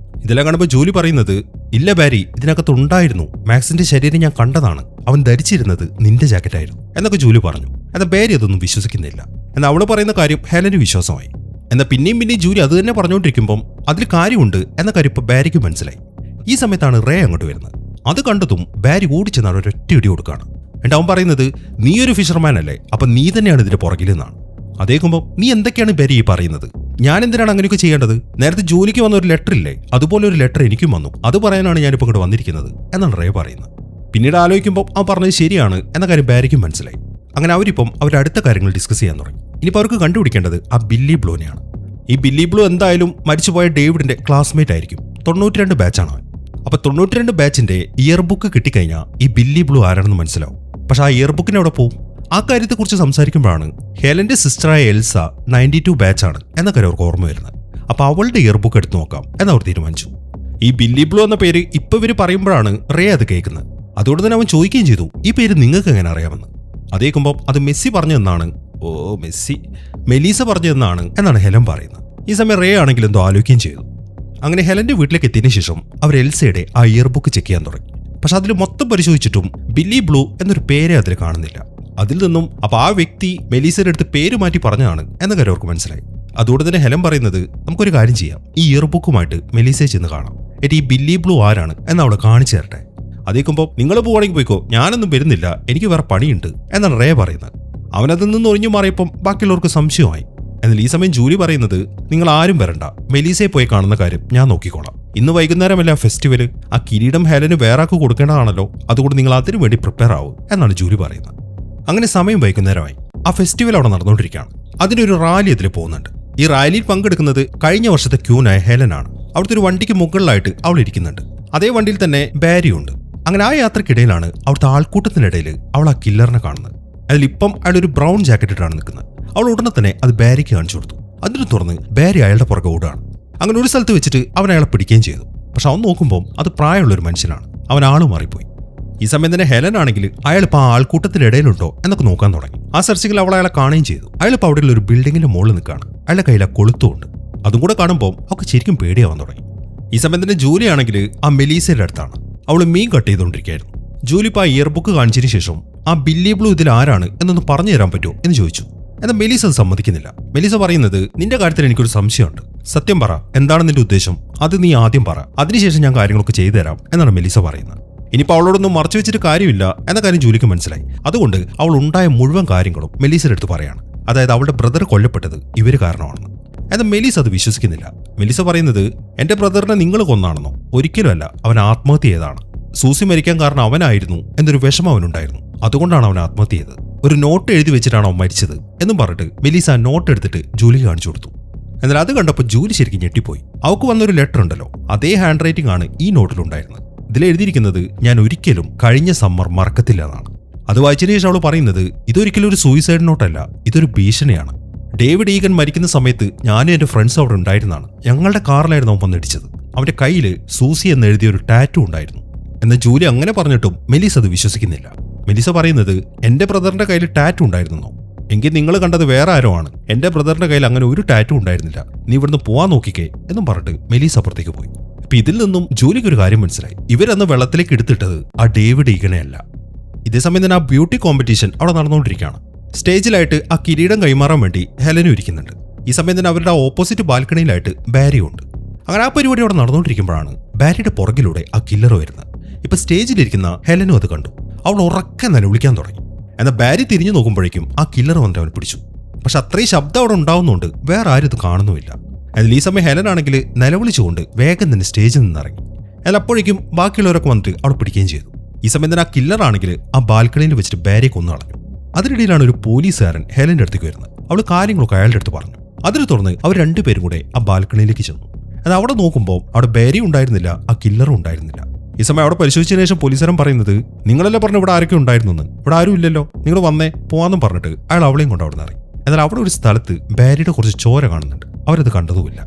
ഇതെല്ലാം കാണുമ്പോൾ ജൂലി പറയുന്നത്, ഇല്ല ബാരി, ഇതിനകത്ത് ഉണ്ടായിരുന്നു, മാക്സിന്റെ ശരീരം ഞാൻ കണ്ടതാണ്, അവൻ ധരിച്ചിരുന്നത് നിന്റെ ജാക്കറ്റായിരുന്നു എന്നൊക്കെ ജൂലി പറഞ്ഞു. എന്നാൽ ബാരി അതൊന്നും വിശ്വസിക്കുന്നില്ല. എന്നാൽ അവൾ പറയുന്ന കാര്യം ഹെലന് വിശ്വാസമായി. എന്നാൽ പിന്നെയും ജൂലി അത് തന്നെ പറഞ്ഞുകൊണ്ടിരിക്കുമ്പോൾ അതിൽ കാര്യമുണ്ട് എന്ന കാര്യം ഇപ്പോൾ ബാരിക്ക് മനസ്സിലായി. ഈ സമയത്താണ് റേ അങ്ങോട്ട് വരുന്നത്. അത് കണ്ടതും ബാരി ഓടിച്ചെന്നാണ് ഒരൊറ്റ ഇടി കൊടുക്കുകയാണ്. എന്നിട്ട് അവൻ പറയുന്നത്, നീ ഒരു ഫിഷർമാൻ അല്ലേ, അപ്പൊ നീ തന്നെയാണ് ഇതിന്റെ പുറകിലെന്നാണ്. അതേക്കുമ്പോൾ നീ എന്തൊക്കെയാണ് ബാരി ഈ പറയുന്നത്? ഞാൻ എന്തിനാണ് അങ്ങനെയൊക്കെ ചെയ്യേണ്ടത്? നേരത്തെ ജോലിക്ക് വന്ന ഒരു ലെറ്റർ ഇല്ലേ, അതുപോലെ ഒരു ലെറ്റർ എനിക്കും വന്നു, അത് പറയാനാണ് ഞാനിപ്പോൾ ഇങ്ങോട്ട് വന്നിരിക്കുന്നത് എന്നാണ് റേ പറയുന്നത്. പിന്നീട് ആലോചിക്കുമ്പോൾ അവൻ പറഞ്ഞത് ശരിയാണ് എന്ന കാര്യം ബാരിക്കും മനസ്സിലായി. അങ്ങനെ അവരിപ്പം അവരടുത്ത കാര്യങ്ങൾ ഡിസ്കസ് ചെയ്യാൻ തുടങ്ങി. ഇനിയിപ്പോൾ അവർക്ക് കണ്ടുപിടിക്കേണ്ടത് ആ ബില്ലി ബ്ലൂനെയാണ്. ഈ ബില്ലി ബ്ലൂ എന്തായാലും മരിച്ചുപോയ ഡേവിഡിന്റെ ക്ലാസ്മേറ്റ് ആയിരിക്കും. 92 ബാച്ചാണ് അവൻ. അപ്പൊ 92 ബാച്ചിന്റെ ഇയർ ബുക്ക് കിട്ടിക്കഴിഞ്ഞാൽ ഈ ബില്ലി ബ്ലൂ ആരാണെന്ന് മനസ്സിലാവും. പക്ഷെ ആ ഇയർ ബുക്കിന് അവിടെ പോവും. ആ കാര്യത്തെക്കുറിച്ച് സംസാരിക്കുമ്പോഴാണ് ഹെലന്റെ സിസ്റ്ററായ എൽസ 92 ബാച്ചാണ് എന്ന കാര്യം അവർക്ക് ഓർമ്മ വരുന്നത്. അപ്പൊ അവളുടെ ഇയർ ബുക്ക് എടുത്തു നോക്കാം എന്നവർ തീരുമാനിച്ചു. ഈ ബില്ലി ബ്ലൂ എന്ന പേര് ഇപ്പൊ ഇവര് പറയുമ്പോഴാണ് റേ അത് കേൾക്കുന്നത്. അതുകൊണ്ട് തന്നെ അവൻ ചോദിക്കുകയും ചെയ്തു, ഈ പേര് നിങ്ങൾക്ക് എങ്ങനെ അറിയാമെന്ന്. അതേക്കുമ്പോൾ അത് മെസ്സി പറഞ്ഞതെന്നാണ്. ഓ മെസ്സി, മെലീസ പറഞ്ഞതെന്നാണ് എന്നാണ് ഹെലൻ പറയുന്നത്. ഈ സമയം റേ ആണെങ്കിൽ എന്തോ ആലോചിക്കുകയും ചെയ്തു. അങ്ങനെ ഹെലന്റെ വീട്ടിലേക്ക് എത്തിയതിനു ശേഷം അവർ എൽസയുടെ ആ ഇയർ ബുക്ക് ചെക്ക് ചെയ്യാൻ തുടങ്ങി. പക്ഷെ അതിൽ മൊത്തം പരിശോധിച്ചിട്ടും ബില്ലി ബ്ലൂ എന്നൊരു പേരെ അതിൽ കാണുന്നില്ല. അതിൽ നിന്നും അപ്പൊ ആ വ്യക്തി മെലീസയുടെ അടുത്ത് പേര് മാറ്റി പറഞ്ഞതാണ് എന്ന കാര്യം അവർക്ക് മനസ്സിലായി. അതുകൊണ്ട് തന്നെ ഹെലൻ പറയുന്നത്, നമുക്കൊരു കാര്യം ചെയ്യാം, ഈ ഇയർ ബുക്കുമായിട്ട് മെലീസയെ ചെന്ന് കാണാം, എന്നിട്ട് ഈ ബില്ലി ബ്ലൂ ആരാണ് എന്ന് അവിടെ കാണിച്ചു തരട്ടെ. അതേക്കുമ്പോൾ നിങ്ങൾ പോവാണെങ്കിൽ പോയിക്കോ, ഞാനൊന്നും വരുന്നില്ല, എനിക്ക് വേറെ പണിയുണ്ട് എന്നാണ് റേ പറയുന്നത്. അവനതിൽ നിന്ന് ഒഴിഞ്ഞു മാറിയപ്പം ബാക്കിയുള്ളവർക്ക് സംശയമായി. എന്നാൽ ഈ സമയം ജൂലി പറയുന്നത്, നിങ്ങൾ ആരും വരണ്ട, മെലീസയെ പോയി കാണുന്ന കാര്യം ഞാൻ നോക്കിക്കോളാം. ഇന്ന് വൈകുന്നേരമല്ല ഫെസ്റ്റിവല്, ആ കിരീടം ഹെലന് വേറെ ആൾക്ക് കൊടുക്കേണ്ടതാണല്ലോ, അതുകൊണ്ട് നിങ്ങൾ അതിനു വേണ്ടി പ്രിപ്പയർ ആവും എന്നാണ് ജൂലി പറയുന്നത്. അങ്ങനെ സമയം വൈകുന്നേരമായി. ആ ഫെസ്റ്റിവൽ അവിടെ നടന്നുകൊണ്ടിരിക്കുകയാണ്. അതിനൊരു റാലി അതിൽ പോകുന്നുണ്ട്. ഈ റാലിയിൽ പങ്കെടുക്കുന്നത് കഴിഞ്ഞ വർഷത്തെ ക്യൂനായ ഹെലനാണ്. അവിടുത്തെ ഒരു വണ്ടിക്ക് മുകളിലായിട്ട് അവൾ ഇരിക്കുന്നുണ്ട്. അതേ വണ്ടിയിൽ തന്നെ ബാരിയുണ്ട്. അങ്ങനെ ആ യാത്രക്കിടയിലാണ് അവിടുത്തെ ആൾക്കൂട്ടത്തിനിടയിൽ അവൾ ആ കില്ലറിനെ കാണുന്നത്. അതിലിപ്പം അയാൾ ഒരു ബ്രൗൺ ജാക്കറ്റ് ഇട്ടാണ് നിൽക്കുന്നത്. അവൾ ഉടനെ തന്നെ അത് ബാരിക്ക് കാണിച്ചു കൊടുത്തു. അതിന് തുറന്ന് ബാരി അയാളുടെ പുറകെ ഓടുകയാണ്. അങ്ങനെ ഒരു സ്ഥലത്ത് വെച്ചിട്ട് അവൻ അയാളെ പിടിക്കുകയും ചെയ്തു. പക്ഷെ അവൻ നോക്കുമ്പോൾ അത് പ്രായമുള്ളൊരു മനുഷ്യനാണ്. അവൻ ആള് മാറിപ്പോയി. ഈ സമയം തന്നെ ഹെലൻ ആണെങ്കിൽ അയാളിപ്പോൾ ആ ആൾക്കൂട്ടത്തിനിടയിലുണ്ടോ എന്നൊക്കെ നോക്കാൻ തുടങ്ങി. ആ സെർച്ചിങ്ങിൽ അവൾ അയാളെ കാണുകയും ചെയ്തു. അയാളിപ്പോൾ അവിടെയുള്ള ഒരു ബിൽഡിങ്ങിന്റെ മുകളിൽ നിൽക്കുകയാണ്. അയാളുടെ കയ്യിൽ ആ കൊളുത്തുമുണ്ട്. അതും കൂടെ കാണുമ്പോൾ അവൾക്ക് ശരിക്കും പേടിയാവാൻ തുടങ്ങി. ഈ സമയം തന്നെ ജൂലി ആണെങ്കിൽ ആ മെലീസയുടെ അടുത്താണ്. അവൾ മീൻ കട്ട് ചെയ്തുകൊണ്ടിരിക്കുകയായിരുന്നു. ജൂലി ഇപ്പോൾ ആ ഇയർ ബുക്ക് കാണിച്ചതിന് ശേഷം ആ ബില്ലി ബ്ലൂ ഇതിൽ ആരാണ് എന്നൊന്ന് പറഞ്ഞു തരാൻ പറ്റുമോ എന്ന് ചോദിച്ചു. എന്നാൽ മെലീസ അത് സമ്മതിക്കുന്നില്ല. മെലീസ പറയുന്നത്, നിന്റെ കാര്യത്തിൽ എനിക്കൊരു സംശയമുണ്ട്, സത്യം പറ, എന്താണ് നിന്റെ ഉദ്ദേശം, അത് നീ ആദ്യം പറ, അതിനുശേഷം ഞാൻ കാര്യങ്ങളൊക്കെ ചെയ്തു തരാം എന്നാണ് മെലീസ പറയുന്നത്. ഇനിയിപ്പോൾ അവളോടൊന്നും മറച്ചു വെച്ചിട്ട് കാര്യമില്ല എന്ന കാര്യം ജൂലിക്ക് മനസ്സിലായി. അതുകൊണ്ട് അവൾ ഉണ്ടായ മുഴുവൻ കാര്യങ്ങളും മെലീസയുടെ അടുത്ത് പറയാണ്. അതായത് അവളുടെ ബ്രദർ കൊല്ലപ്പെട്ടത് ഇവര് കാരണമാണെന്ന്. എന്നാൽ മെലീസ അത് വിശ്വസിക്കുന്നില്ല. മെലീസ പറയുന്നത്, എന്റെ ബ്രദറിനെ നിങ്ങൾ കൊന്നാണെന്നോ? ഒരിക്കലുമല്ല, അവൻ ആത്മഹത്യ ചെയ്തതാണ്. സൂസി മരിക്കാൻ കാരണം അവനായിരുന്നു എന്നൊരു വിഷമം അവനുണ്ടായിരുന്നു, അതുകൊണ്ടാണ് അവൻ ആത്മഹത്യ ചെയ്തത്. ഒരു നോട്ട് എഴുതി വെച്ചിട്ടാണ് അവൻ മരിച്ചത് എന്നും പറഞ്ഞിട്ട് മെലീസ നോട്ട് എടുത്തിട്ട് ജൂലിക്ക് കാണിച്ചു കൊടുത്തു. എന്നാൽ അത് കണ്ടപ്പോൾ ജൂലി ശരിക്കും ഞെട്ടിപ്പോയി. അവൾക്ക് വന്നൊരു ലെറ്റർ ഉണ്ടല്ലോ, അതേ ഹാൻഡ് റൈറ്റിംഗ് ആണ് ഈ നോട്ടിലുണ്ടായിരുന്നത്. ഇതിലെഴുതിയിരിക്കുന്നത്, ഞാൻ ഒരിക്കലും കഴിഞ്ഞ സമ്മർ മറക്കത്തില്ല എന്നാണ്. അത് വായിച്ചതിന് ശേഷം അവൾ പറയുന്നത്, ഇതൊരിക്കലും ഒരു സൂയിസൈഡ് നോട്ടല്ല, ഇതൊരു ഭീഷണിയാണ്. ഡേവിഡ് ഈഗൻ മരിക്കുന്ന സമയത്ത് ഞാനും എന്റെ ഫ്രണ്ട്സ് അവിടെ ഉണ്ടായിരുന്നതാണ്. ഞങ്ങളുടെ കാറിലായിരുന്നു അവൻ വന്നിടിച്ചത്. അവന്റെ കയ്യിൽ സൂസി എന്ന് എഴുതിയ ഒരു ടാറ്റു ഉണ്ടായിരുന്നു. എന്നാൽ ജൂലി അങ്ങനെ പറഞ്ഞിട്ടും മെലീസ അത് വിശ്വസിക്കുന്നില്ല. മെലീസ പറയുന്നത്, എന്റെ ബ്രദറിന്റെ കയ്യിൽ ടാറ്റു ഉണ്ടായിരുന്നോ? എങ്കിൽ നിങ്ങൾ കണ്ടത് വേറെ ആരോ ആണ്. എന്റെ ബ്രദറിന്റെ കയ്യിൽ അങ്ങനെ ഒരു ടാറ്റു ഉണ്ടായിരുന്നില്ല. നീ ഇവിടുന്ന് പോവാൻ നോക്കിക്കേ എന്നും പറഞ്ഞിട്ട് മെലീസ അപ്പുറത്തേക്ക് പോയി. അപ്പൊ ഇതിൽ നിന്നും ജൂലിക്ക് ഒരു കാര്യം മനസ്സിലായി. ഇവരന്ന് വെള്ളത്തിലേക്ക് എടുത്തിട്ടത് ആ ഡേവിഡ് ഈഗനെയല്ല. ഇതേസമയം തന്നെ ആ ബ്യൂട്ടി കോമ്പറ്റീഷൻ അവിടെ നടന്നുകൊണ്ടിരിക്കുകയാണ്. സ്റ്റേജിലായിട്ട് ആ കിരീടം കൈമാറാൻ വേണ്ടി ഹെലനും ഇരിക്കുന്നുണ്ട്. ഈ സമയം തന്നെ അവരുടെ ആ ഓപ്പോസിറ്റ് ബാൽക്കണിയിലായിട്ട് ബാരിയും ഉണ്ട്. അങ്ങനെ ആ പരിപാടി അവിടെ നടന്നുകൊണ്ടിരിക്കുമ്പോഴാണ് ബാരിയുടെ പുറകിലൂടെ ആ കില്ലർ വരുന്നത്. ഇപ്പൊ സ്റ്റേജിലിരിക്കുന്ന ഹെലനും അത് കണ്ടു. അവൾ ഉറക്കെ നിലവിളിക്കാൻ തുടങ്ങി. എന്നാൽ ബാരി തിരിഞ്ഞു നോക്കുമ്പോഴേക്കും ആ കില്ലർ വന്നിട്ട് അവൻ പിടിച്ചു. പക്ഷെ അത്രയും ശബ്ദം അവിടെ ഉണ്ടാവുന്നതുകൊണ്ട് വേറെ ആരും ഇത് കാണുന്നുമില്ല. അതിൽ ഈ സമയം ഹെലൻ ആണെങ്കിൽ നിലവിളിച്ചുകൊണ്ട് വേഗം തന്നെ സ്റ്റേജിൽ നിന്നിറങ്ങി. എന്നാൽ അപ്പോഴേക്കും ബാക്കിയുള്ളവരൊക്കെ വന്നിട്ട് അവൾ പിടിക്കുകയും ചെയ്തു. ഈ സമയം തന്നെ ആ കില്ലർ ആണെങ്കിൽ ആ ബാൽക്കണിയിൽ വെച്ചിട്ട് ബാരിയെ കൊന്നു കളഞ്ഞു. അതിനിടയിലാണ് ഒരു പോലീസുകാരൻ ഹെലന്റെ അടുത്തേക്ക് വരുന്നത്. അവൾ കാര്യങ്ങളൊക്കെ അയാളുടെ അടുത്ത് പറഞ്ഞു. അതിനെ തുടർന്ന് അവർ രണ്ടുപേരും കൂടെ ആ ബാൽക്കണിയിലേക്ക് ചെന്നു. എന്നാൽ അവിടെ നോക്കുമ്പോൾ അവിടെ ബാരി ഉണ്ടായിരുന്നില്ല, ആ കില്ലറും ഉണ്ടായിരുന്നില്ല. ഈ സമയം അവിടെ പരിശോധിച്ചതിന് ശേഷം പോലീസുകാരൻ പറയുന്നത്, നിങ്ങളെല്ലാം പറഞ്ഞു ഇവിടെ ആരൊക്കെ ഉണ്ടായിരുന്നു, ഇവിടെ ആരും ഇല്ലല്ലോ, നിങ്ങൾ വന്നേ പോവാന്നും പറഞ്ഞിട്ട് അയാൾ അവളെയും കൊണ്ട് അവിടെ നിന്ന് ഇറങ്ങി. എന്നാൽ അവിടെ ഒരു സ്ഥലത്ത് ബാരിയുടെ കുറച്ച് ചോര കാണുന്നുണ്ട്. അവരത് കണ്ടതുമില്ല.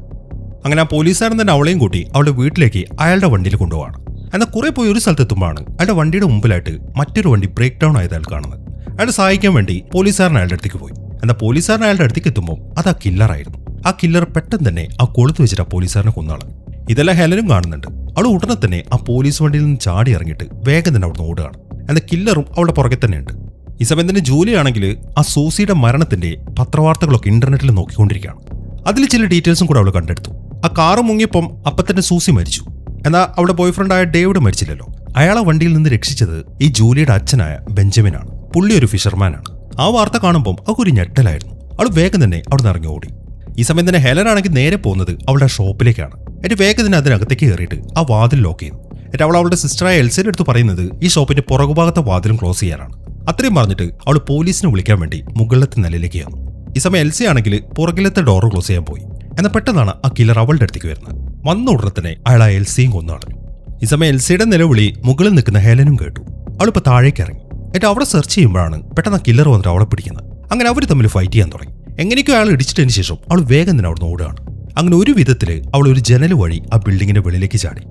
അങ്ങനെ ആ പോലീസുകാരൻ തന്നെ അവളെയും കൂട്ടി അവളുടെ വീട്ടിലേക്ക് അയാളുടെ വണ്ടിയിൽ കൊണ്ടുപോവാണ്. എന്നാൽ കുറെ പോയി ഒരു സ്ഥലത്തെത്തുമ്പോഴാണ് അയാളുടെ വണ്ടിയുടെ മുമ്പിലായിട്ട് മറ്റൊരു വണ്ടി ബ്രേക്ക് ഡൗൺ ആയത് അയാൾ കാണുന്നത്. അയാൾ സഹായിക്കാൻ വേണ്ടി പോലീസുകാരൻ അയാളുടെ അടുത്തേക്ക് പോയി. എന്നാൽ പോലീസുകാരൻ അയാളുടെ അടുത്തേക്ക് എത്തുമ്പോൾ അത് ആ കില്ലറായിരുന്നു. ആ കില്ലർ പെട്ടെന്ന് തന്നെ ആ കൊളുത്ത് വെച്ചിട്ട് ആ പോലീസുകാരനെ കൊന്നാള്. ഇതെല്ലാം ഹെലനും കാണുന്നുണ്ട്. അവൾ ഉടനെ തന്നെ ആ പോലീസ് വണ്ടിയിൽ നിന്ന് ചാടി ഇറങ്ങിയിട്ട് വേഗം തന്നെ അവിടെ ഓടുകയാണ്. എന്നാൽ കില്ലറും അവളുടെ പുറകെ തന്നെയുണ്ട്. ഈ സമയം തന്നെ ജൂലി ആണെങ്കിൽ ആ സൂസിയുടെ മരണത്തിന്റെ പത്രവാർത്തകളൊക്കെ ഇന്റർനെറ്റിൽ നോക്കിക്കൊണ്ടിരിക്കുകയാണ്. അതിൽ ചില ഡീറ്റെയിൽസും കൂടെ അവൾ കണ്ടെടുത്തു. ആ കാറ് മുങ്ങിയപ്പം അപ്പം തന്നെ സൂസി മരിച്ചു. എന്നാൽ അവളുടെ ബോയ്ഫ്രണ്ടായ ഡേവിഡ് മരിച്ചില്ലല്ലോ. അയാളെ വണ്ടിയിൽ നിന്ന് രക്ഷിച്ചത് ഈ ജൂലിയുടെ അച്ഛനായ ബെഞ്ചമിനാണ്. പുള്ളി ഒരു ഫിഷർമാനാണ്. ആ വാർത്ത കാണുമ്പോൾ അവൾക്കൊരു ഞെട്ടലായിരുന്നു. അവൾ വേഗം തന്നെ അവിടെ നിന്ന് ഇറങ്ങി ഓടി. ഈ സമയം തന്നെ ഹെലനാണെങ്കിൽ നേരെ പോകുന്നത് അവളുടെ ഷോപ്പിലേക്കാണ്. എന്നിട്ട് വേഗം തന്നെ അതിനകത്തേക്ക് കയറിയിട്ട് ആ വാതിൽ ലോക്ക് ചെയ്തു. എന്നിട്ട് അവൾ അവളുടെ സിസ്റ്ററായ എൽസയുടെ അടുത്ത് പറയുന്നത് ഈ ഷോപ്പിന്റെ പുറകുഭാഗത്തെ വാതിലും ക്ലോസ് ചെയ്യാനാണ്. അത്രയും പറഞ്ഞിട്ട് അവൾ പോലീസിനെ വിളിക്കാൻ വേണ്ടി മുകളിലത്തെ നിലയിലേക്ക് വന്നു. ഈ സമയം എൽസി ആണെങ്കിൽ പുറകിലത്തെ ഡോറ് ക്ലോസ് ചെയ്യാൻ പോയി. എന്നാൽ പെട്ടെന്നാണ് ആ കില്ലർ അവളുടെ അടുത്തേക്ക് വരുന്നത്. വന്ന ഉടനെ തന്നെ അയാൾ ആ എൽസിയും കൊന്നളഞ്ഞു. ഈ സമയം എൽസിയുടെ നിലവിളി മുകളിൽ നിൽക്കുന്ന ഹെലനും കേട്ടു. അവളിപ്പോൾ താഴേക്ക് ഇറങ്ങി. എന്നിട്ട് അവിടെ സെർച്ച് ചെയ്യുമ്പോഴാണ് പെട്ടെന്ന് ആ കില്ലർ വന്നിട്ട് അവളെ പിടിക്കുന്നത്. അങ്ങനെ അവർ തമ്മിൽ ഫൈറ്റ് ചെയ്യാൻ തുടങ്ങി. എങ്ങനെയൊക്കെ അയാൾ ഇടിച്ചിട്ടതിന് ശേഷം അവൾ വേഗം തന്നെ അവിടെ നിന്ന് ഓടുകയാണ്. അങ്ങനെ ഒരു വിധത്തിൽ അവൾ ഒരു ജനൽ വഴി ആ ബിൽഡിങ്ങിന്റെ വെളിയിലേക്ക് ചാടി.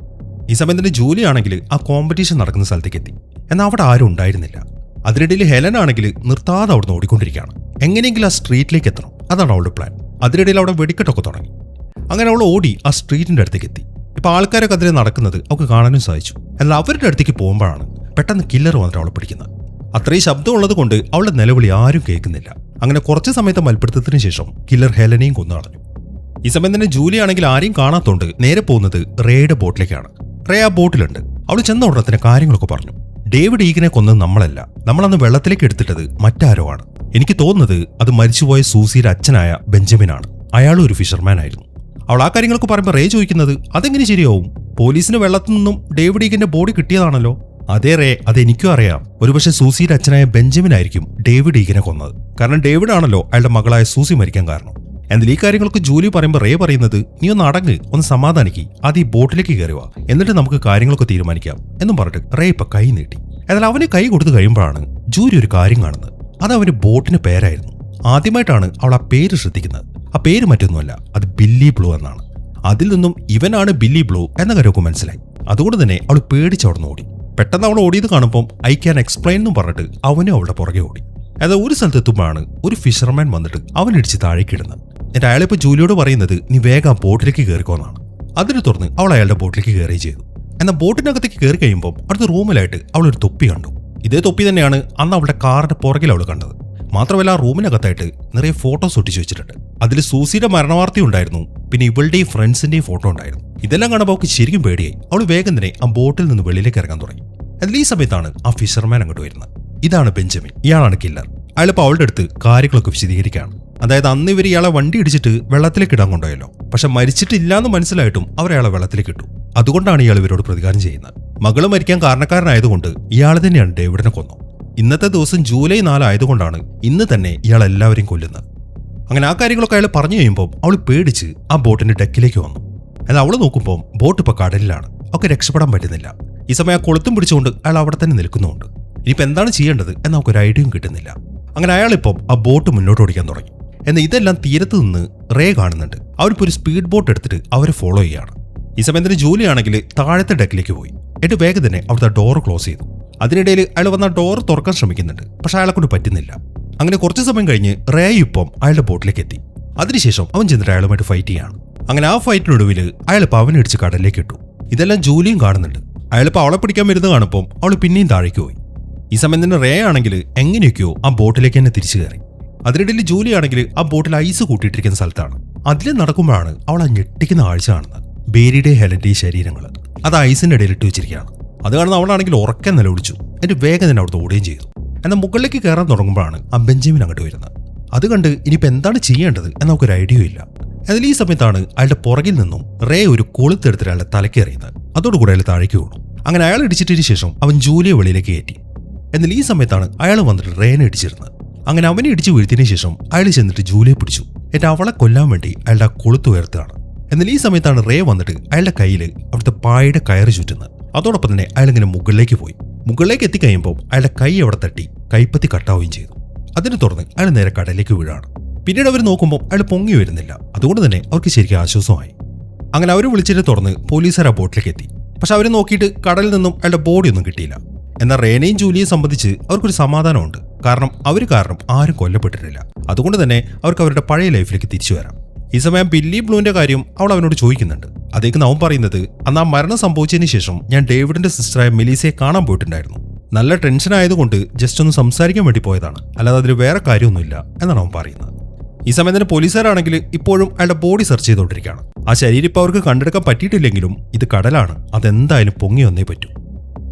ഈ സമയം തന്നെ ജൂലി ആണെങ്കിൽ ആ കോമ്പറ്റീഷൻ നടക്കുന്ന സ്ഥലത്തേക്ക് എത്തി. എന്നാൽ അവിടെ ആരും ഉണ്ടായിരുന്നില്ല. അതിനിടയിൽ ഹെലൻ ആണെങ്കിൽ നിർത്താതെ അവിടുന്ന് ഓടിക്കൊണ്ടിരിക്കുകയാണ്. എങ്ങനെയെങ്കിലും ആ സ്ട്രീറ്റിലേക്ക് എത്തണം, അതാണ് അവളുടെ പ്ലാൻ. അതിനിടയിൽ അവിടെ വെടിക്കെട്ടൊക്കെ തുടങ്ങി. അങ്ങനെ അവൾ ഓടി ആ സ്ട്രീറ്റിന്റെ അടുത്തേക്ക് എത്തി. ഇപ്പൊ ആൾക്കാരൊക്കെ അതിലെ നടക്കുന്നത് അവൾക്ക് കാണാനും സാധിച്ചു. എന്നാൽ അവരുടെ അടുത്തേക്ക് പോകുമ്പോഴാണ് പെട്ടെന്ന് കില്ലർ വന്നിട്ട് അവളെ പിടിക്കുന്നത്. അത്രയും ശബ്ദമുള്ളത് കൊണ്ട് അവളുടെ നിലവിളി ആരും കേൾക്കുന്നില്ല. അങ്ങനെ കുറച്ച് സമയത്തെ മൽപ്പിടുത്തത്തിന് ശേഷം കില്ലർ ഹെലനെയും കൊന്നളഞ്ഞു. ഈ സമയം തന്നെ ജൂലി ആണെങ്കിൽ ആരെയും കാണാത്തോണ്ട് നേരെ പോകുന്നത് റേയുടെ ബോട്ടിലേക്കാണ്. റേ ആ ബോട്ടിലുണ്ട്. അവൾ ചെന്ന ഉടനെ തന്നെ കാര്യങ്ങളൊക്കെ പറഞ്ഞു. ഡേവിഡ് ഈഗിനെ കൊന്നത് നമ്മളല്ല, നമ്മളന്ന് വെള്ളത്തിലേക്ക് എടുത്തിട്ടത് മറ്റാരോ ആണ്. എനിക്ക് തോന്നുന്നത് അത് മരിച്ചുപോയ സൂസിയുടെ അച്ഛനായ ബെഞ്ചമിനാണ്. അയാളും ഒരു ഫിഷർമാൻ ആയിരുന്നു. അവൾ ആ കാര്യങ്ങളൊക്കെ പറയുമ്പോൾ റേ ചോദിക്കുന്നത് അതെങ്ങനെ ശരിയാവും? പോലീസിന് വെള്ളത്തിൽ നിന്നും ഡേവിഡ് ഈഗിന്റെ ബോഡി കിട്ടിയതാണല്ലോ. അതേ റേ, അതെനിക്കും അറിയാം. ഒരുപക്ഷെ സൂസിയുടെ അച്ഛനായ ബെഞ്ചമിൻ ആയിരിക്കും ഡേവിഡ് ഈഗിനെ കൊന്നത്. കാരണം ഡേവിഡ് ആണല്ലോ അയാളുടെ മകളായ സൂസി മരിക്കാൻ കാരണം. എന്നാൽ ഈ കാര്യങ്ങളൊക്കെ ജൂലി പറയുമ്പോൾ റേ പറയുന്നത് നീ ഒന്ന് അടങ്ങ്, ഒന്ന് സമാധാനിക്ക്, അത് ഈ ബോട്ടിലേക്ക് കയറുക, എന്നിട്ട് നമുക്ക് കാര്യങ്ങളൊക്കെ തീരുമാനിക്കാം എന്നും പറഞ്ഞിട്ട് റേ ഇപ്പൊ കൈ നീട്ടി. എന്നാൽ അവന് കൈ കൊടുത്തു കഴിയുമ്പോഴാണ് ജൂലി ഒരു കാര്യം കാണുന്നത്. അത് അവന് ബോട്ടിന് പേരായിരുന്നു. ആദ്യമായിട്ടാണ് അവൾ ആ പേര് ശ്രദ്ധിക്കുന്നത്. ആ പേര് മറ്റൊന്നുമല്ല, അത് ബില്ലി ബ്ലൂ എന്നാണ്. അതിൽ നിന്നും ഇവനാണ് ബില്ലി ബ്ലൂ എന്ന കാര്യമൊക്കെ മനസ്സിലായി. അതുകൊണ്ട് തന്നെ അവൾ പേടിച്ചവിടുന്ന് ഓടി. പെട്ടെന്ന് അവൾ ഓടിയത് കാണുമ്പോൾ ഐ ക്യാൻ എക്സ്പ്ലെയിൻ എന്നും പറഞ്ഞിട്ട് അവനും അവളുടെ പുറകെ ഓടി. എന്നാൽ ഒരു സ്ഥലത്തെത്തുമ്പോഴാണ് ഒരു ഫിഷർമാൻ വന്നിട്ട് അവനിടിച്ച് താഴേക്കിടുന്നത്. എന്നിട്ട് അയാളിപ്പോൾ ജൂലിയോട് പറയുന്നത് നീ വേഗം ബോട്ടിലേക്ക് കയറിക്കോന്നാണ്. അതിനെ തുടർന്ന് അവൾ അയാളുടെ ബോട്ടിലേക്ക് കയറുകയും ചെയ്തു. എന്നാൽ ബോട്ടിനകത്തേക്ക് കയറി കഴിയുമ്പോൾ അടുത്ത റൂമിലായിട്ട് അവൾ ഒരു തൊപ്പി കണ്ടു. ഇതേ തൊപ്പി തന്നെയാണ് അന്ന് അവളുടെ കാറിന്റെ പുറകിൽ അവൾ കണ്ടത്. മാത്രമല്ല ആ റൂമിനകത്തായിട്ട് നിറയെ ഫോട്ടോസ് ഒട്ടിച്ചു വെച്ചിട്ടുണ്ട്. അതിൽ സൂസിയുടെ മരണവാർത്ത ഉണ്ടായിരുന്നു, പിന്നെ ഇവളുടെയും ഫ്രണ്ട്സിന്റെയും ഫോട്ടോ ഉണ്ടായിരുന്നു. ഇതെല്ലാം കാണുമ്പോൾ അവൾക്ക് ശരിക്കും പേടിയായി. അവൾ വേഗം തന്നെ ആ ബോട്ടിൽ നിന്ന് വെളിയിലേക്ക് ഇറങ്ങാൻ തുടങ്ങി. എന്നാൽ ഈ സമയത്താണ് ആ ഫിഷർമാൻ അങ്ങോട്ട് വരുന്നത്. ഇതാണ് ബെഞ്ചമിൻ, ഇയാളാണ് കില്ലർ. അയാളിപ്പോൾ അവളുടെ അടുത്ത് കാര്യങ്ങളൊക്കെ വിശദീകരിക്കുകയാണ്. അതായത് അന്ന് ഇവർ ഇയാളെ വണ്ടി ഇടിച്ചിട്ട് വെള്ളത്തിലേക്ക് ഇടാൻ കൊണ്ടുപോയല്ലോ. പക്ഷെ മരിച്ചിട്ടില്ലാന്ന് മനസ്സിലായിട്ടും അവർ അയാളെ വെള്ളത്തിലേക്ക് ഇട്ടു. അതുകൊണ്ടാണ് ഇയാൾ ഇവരോട് പ്രതികാരം ചെയ്യുന്നത്. മകള് മരിക്കാൻ കാരണക്കാരനായതുകൊണ്ട് ഇയാൾ തന്നെയാണ് ഡേവിഡിനെ കൊന്നു. ഇന്നത്തെ ദിവസം ജൂലൈ 4 ആയതുകൊണ്ടാണ് ഇന്ന് തന്നെ ഇയാൾ എല്ലാവരെയും കൊല്ലുന്നത്. അങ്ങനെ ആ കാര്യങ്ങളൊക്കെ അയാൾ പറഞ്ഞു കഴിയുമ്പോൾ അവൾ പേടിച്ച് ആ ബോട്ടിന്റെ ഡെക്കിലേക്ക് വന്നു. എന്നാൽ അവൾ നോക്കുമ്പോൾ ബോട്ട് ഇപ്പൊ കടലിലാണ്. അവൾക്ക് രക്ഷപ്പെടാൻ പറ്റുന്നില്ല. ഈ സമയം ആ കൊളുത്തും പിടിച്ചുകൊണ്ട് അയാൾ അവിടെ തന്നെ നിൽക്കുന്നുണ്ട്. ഇനിയിപ്പോൾ എന്താണ് ചെയ്യേണ്ടത് എന്ന് നമുക്കൊരു ഐഡിയയും കിട്ടുന്നില്ല. അങ്ങനെ അയാളിപ്പം ആ ബോട്ട് മുന്നോട്ട് ഓടിക്കാൻ തുടങ്ങി. എന്നാൽ ഇതെല്ലാം തീരത്ത് നിന്ന് റേ കാണുന്നുണ്ട്. അവരിപ്പോൾ ഒരു സ്പീഡ് ബോട്ട് എടുത്തിട്ട് അവരെ ഫോളോ ചെയ്യാണ്. ഈ സമയത്തിന് ജൂലി ആണെങ്കിൽ താഴത്തെ ഡെക്കിലേക്ക് പോയി. എന്നിട്ട് വേഗം തന്നെ അവിടുത്തെ ഡോറ് ക്ലോസ് ചെയ്തു. അതിനിടയിൽ അയാൾ വന്ന ഡോറ് തുറക്കാൻ ശ്രമിക്കുന്നുണ്ട്. പക്ഷെ അയാളെ കൊണ്ട് പറ്റുന്നില്ല. അങ്ങനെ കുറച്ച് സമയം കഴിഞ്ഞ് റേ ഇപ്പം അയാളുടെ ബോട്ടിലേക്ക് എത്തി. അതിനുശേഷം അവൻ ചെന്നിട്ട് അയാളുമായിട്ട് ഫൈറ്റ് ചെയ്യാണ്. അങ്ങനെ ആ ഫൈറ്റിനൊടുവിൽ അയാളിപ്പോൾ അവനിടിച്ച് കടലിലേക്ക് ഇട്ടു. ഇതെല്ലാം ജൂലിയും കാണുന്നുണ്ട്. അയാളിപ്പോൾ അവളെ പിടിക്കാൻ വരുന്നത് കാണുമ്പോൾ അവൾ പിന്നെയും താഴേക്ക് പോയി. ഈ സമയം തന്നെ റേ ആണെങ്കിൽ എങ്ങനെയൊക്കെയോ ആ ബോട്ടിലേക്ക് തന്നെ തിരിച്ചു കയറി. അതിനിടയിൽ ജൂലി ആണെങ്കിൽ ആ ബോട്ടിൽ ഐസ് കൂട്ടിയിട്ടിരിക്കുന്ന സ്ഥലത്താണ്. അതിൽ നടക്കുമ്പോഴാണ് അവൾ ആ ഞെട്ടിക്കുന്ന ആഴ്ച കാണുന്നത്. ബേരിയുടെ ഹെലന്റെ ശരീരങ്ങൾ അത് ഐസിന്റെ ഇടയിൽ ഇട്ട് വെച്ചിരിക്കുകയാണ്. അത് കാണുന്ന അവളാണെങ്കിൽ ഉറക്കെ നിലവിളിച്ചു. എന്നിട്ട് വേഗം തന്നെ അവിടുത്തെ ഓടുകയും ചെയ്തു. എന്നാൽ മുകളിലേക്ക് കയറാൻ തുടങ്ങുമ്പോഴാണ് ആ ബെഞ്ചമിൻ അങ്ങോട്ട് വരുന്നത്. അത് കണ്ട് ഇനിയിപ്പോൾ എന്താണ് ചെയ്യേണ്ടത് എന്ന് നമുക്കൊരു ഐഡിയ ഇല്ല. അതിൽ ഈ സമയത്താണ് അയാളുടെ പുറകിൽ നിന്നും റേ ഒരു കൊളുത്തെടുത്തിട്ട് അയാളുടെ തലയ്ക്ക് എറിയുന്നത്. അതോടുകൂടി അയാൾ താഴേക്ക് വീണു. അങ്ങനെ അയാൾ ഇടിച്ചിട്ടതിന് ശേഷം അവൻ ജൂലിയെ വെളിയിലേക്ക് കയറ്റി. എന്നാൽ ഈ സമയത്താണ് അയാൾ വന്നിട്ട് റേനെ ഇടിച്ചിരുന്നത്. അങ്ങനെ അവനെ ഇടിച്ചു വീഴ്ത്തിയതിനു ശേഷം അയാൾ ചെന്നിട്ട് ജൂലിയെ പിടിച്ചു. എന്നിട്ട് അവളെ കൊല്ലാൻ വേണ്ടി അയാളുടെ ആ കൊളുത്ത് ഉയർത്തുകയാണ്. എന്നാൽ ഈ സമയത്താണ് റേ വന്നിട്ട് അയാളുടെ കയ്യിൽ അവിടുത്തെ പായുടെ കയറ് ചുറ്റുന്നത്. അതോടൊപ്പം തന്നെ അയാളിങ്ങനെ മുകളിലേക്ക് പോയി. മുകളിലേക്ക് എത്തിക്കഴിയുമ്പോൾ അയാളുടെ കൈ അവിടെ തട്ടി കൈപ്പത്തി കട്ടാവുകയും ചെയ്തു. അതിനെ തുടർന്ന് അയാൾ നേരെ കടലിലേക്ക് വീഴാണ്. പിന്നീട് അവർ നോക്കുമ്പോൾ അയാൾ പൊങ്ങി വരുന്നില്ല. അതുകൊണ്ട് തന്നെ അവർക്ക് ശരിക്കും ആശ്വാസമായി. അങ്ങനെ അവർ വിളിച്ചിട്ട് തുറന്ന് പോലീസുകാർ ആ ബോട്ടിലേക്ക് എത്തി. പക്ഷെ അവർ നോക്കിയിട്ട് കടലിൽ നിന്നും അയാളുടെ ബോഡി ഒന്നും കിട്ടിയില്ല. എന്നാൽ റേനയും ജൂലിയെ സംബന്ധിച്ച് അവർക്കൊരു സമാധാനമുണ്ട്. കാരണം ആരും കൊല്ലപ്പെട്ടിട്ടില്ല. അതുകൊണ്ട് തന്നെ അവർക്ക് അവരുടെ പഴയ ലൈഫിലേക്ക് തിരിച്ചു വരാം. ഈ സമയം ബില്ലി ബ്ലൂവിന്റെ കാര്യം അവൾ അവനോട് ചോദിക്കുന്നുണ്ട്. അതേക്ക് അവൻ പറയുന്നത്, അന്ന് ആ മരണം സംഭവിച്ചതിന് ശേഷം ഞാൻ ഡേവിഡിന്റെ സിസ്റ്ററായ മെലീസയെ കാണാൻ പോയിട്ടുണ്ടായിരുന്നു. നല്ല ടെൻഷൻ ആയതുകൊണ്ട് ജസ്റ്റ് ഒന്ന് സംസാരിക്കാൻ വേണ്ടി പോയതാണ്, അല്ലാതെ അതിൽ വേറെ കാര്യമൊന്നുമില്ല എന്നാണ് അവൻ പറയുന്നത്. ഈ സമയം തന്നെ പോലീസുകാരാണെങ്കിൽ ഇപ്പോഴും അയാളുടെ ബോഡി സെർച്ച് ചെയ്തുകൊണ്ടിരിക്കുകയാണ്. ആ ശരീരം ഇപ്പോൾ അവർക്ക് കണ്ടെടുക്കാൻ പറ്റിയിട്ടില്ലെങ്കിലും ഇത് കടലാണ്, അതെന്തായാലും പൊങ്ങി വന്നേ പറ്റൂ.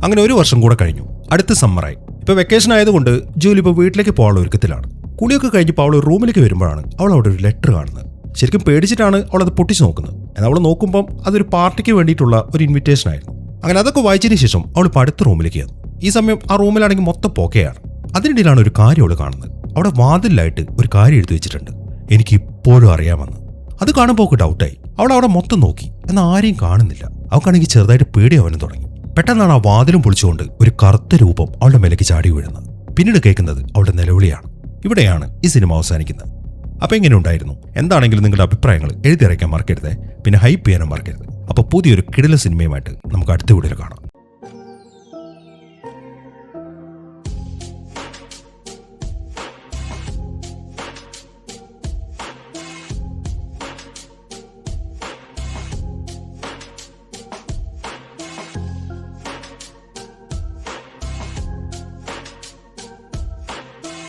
അങ്ങനെ 1 വർഷം കൂടെ കഴിഞ്ഞു. അടുത്ത സമ്മറായി. ഇപ്പൊ വെക്കേഷൻ ആയതുകൊണ്ട് ജൂലി ഇപ്പോൾ വീട്ടിലേക്ക് പോകാനുള്ള ഒരുക്കത്തിലാണ്. കുളിയൊക്കെ കഴിഞ്ഞപ്പോൾ അവൾ റൂമിലേക്ക് വരുമ്പോഴാണ് അവൾ അവിടെ ഒരു ലെറ്റർ കാണുന്നത്. ശരിക്കും പേടിച്ചിട്ടാണ് അവൾ അത് പൊട്ടിച്ചു നോക്കുന്നത്. എന്നാൽ അവൾ നോക്കുമ്പം അതൊരു പാർട്ടിക്ക് വേണ്ടിയിട്ടുള്ള ഒരു ഇൻവിറ്റേഷൻ ആയിരുന്നു. അങ്ങനെ അതൊക്കെ വായിച്ചതിന് ശേഷം അവൾ ഇപ്പോൾ അടുത്ത റൂമിലേക്ക് വന്നു. ഈ സമയം ആ റൂമിലാണെങ്കിൽ മൊത്തം പോക്കെയാണ്. അതിനിടയിലാണ് ഒരു കാര്യം അവൾ കാണുന്നത്. അവിടെ വാതിലായിട്ട് ഒരു കാര്യം എഴുതി വെച്ചിട്ടുണ്ട്, എനിക്ക് ഇപ്പോഴും അറിയാമെന്ന്. അത് കാണുമ്പോൾ അവൾക്ക് ഡൗട്ടായി. അവൾ അവിടെ മൊത്തം നോക്കി, എന്നാൽ ആരെയും കാണുന്നില്ല. അവൾക്കാണെങ്കിൽ ചെറുതായിട്ട് പേടിയാവാനും തുടങ്ങി. പെട്ടെന്നാണ് ആ വാതിലും പൊളിച്ചുകൊണ്ട് ഒരു കറുത്ത രൂപം അവളുടെ മേലേക്ക് ചാടി വീഴുന്നത്. പിന്നീട് കേൾക്കുന്നത് അവളുടെ നിലവിളിയാണ്. ഇവിടെയാണ് ഈ സിനിമ അവസാനിക്കുന്നത്. അപ്പോൾ എങ്ങനെ ഉണ്ടായിരുന്നു? എന്താണെങ്കിലും നിങ്ങളുടെ അഭിപ്രായങ്ങൾ എഴുതി അറിയിക്കാൻ മറക്കരുത്. പിന്നെ ഹൈപ്പ് ചെയ്യാനും മറക്കരുത്. അപ്പോൾ പുതിയൊരു കിടിലൻ സിനിമയുമായിട്ട് നമുക്ക് അടുത്ത വീഡിയോയിൽ കാണാം.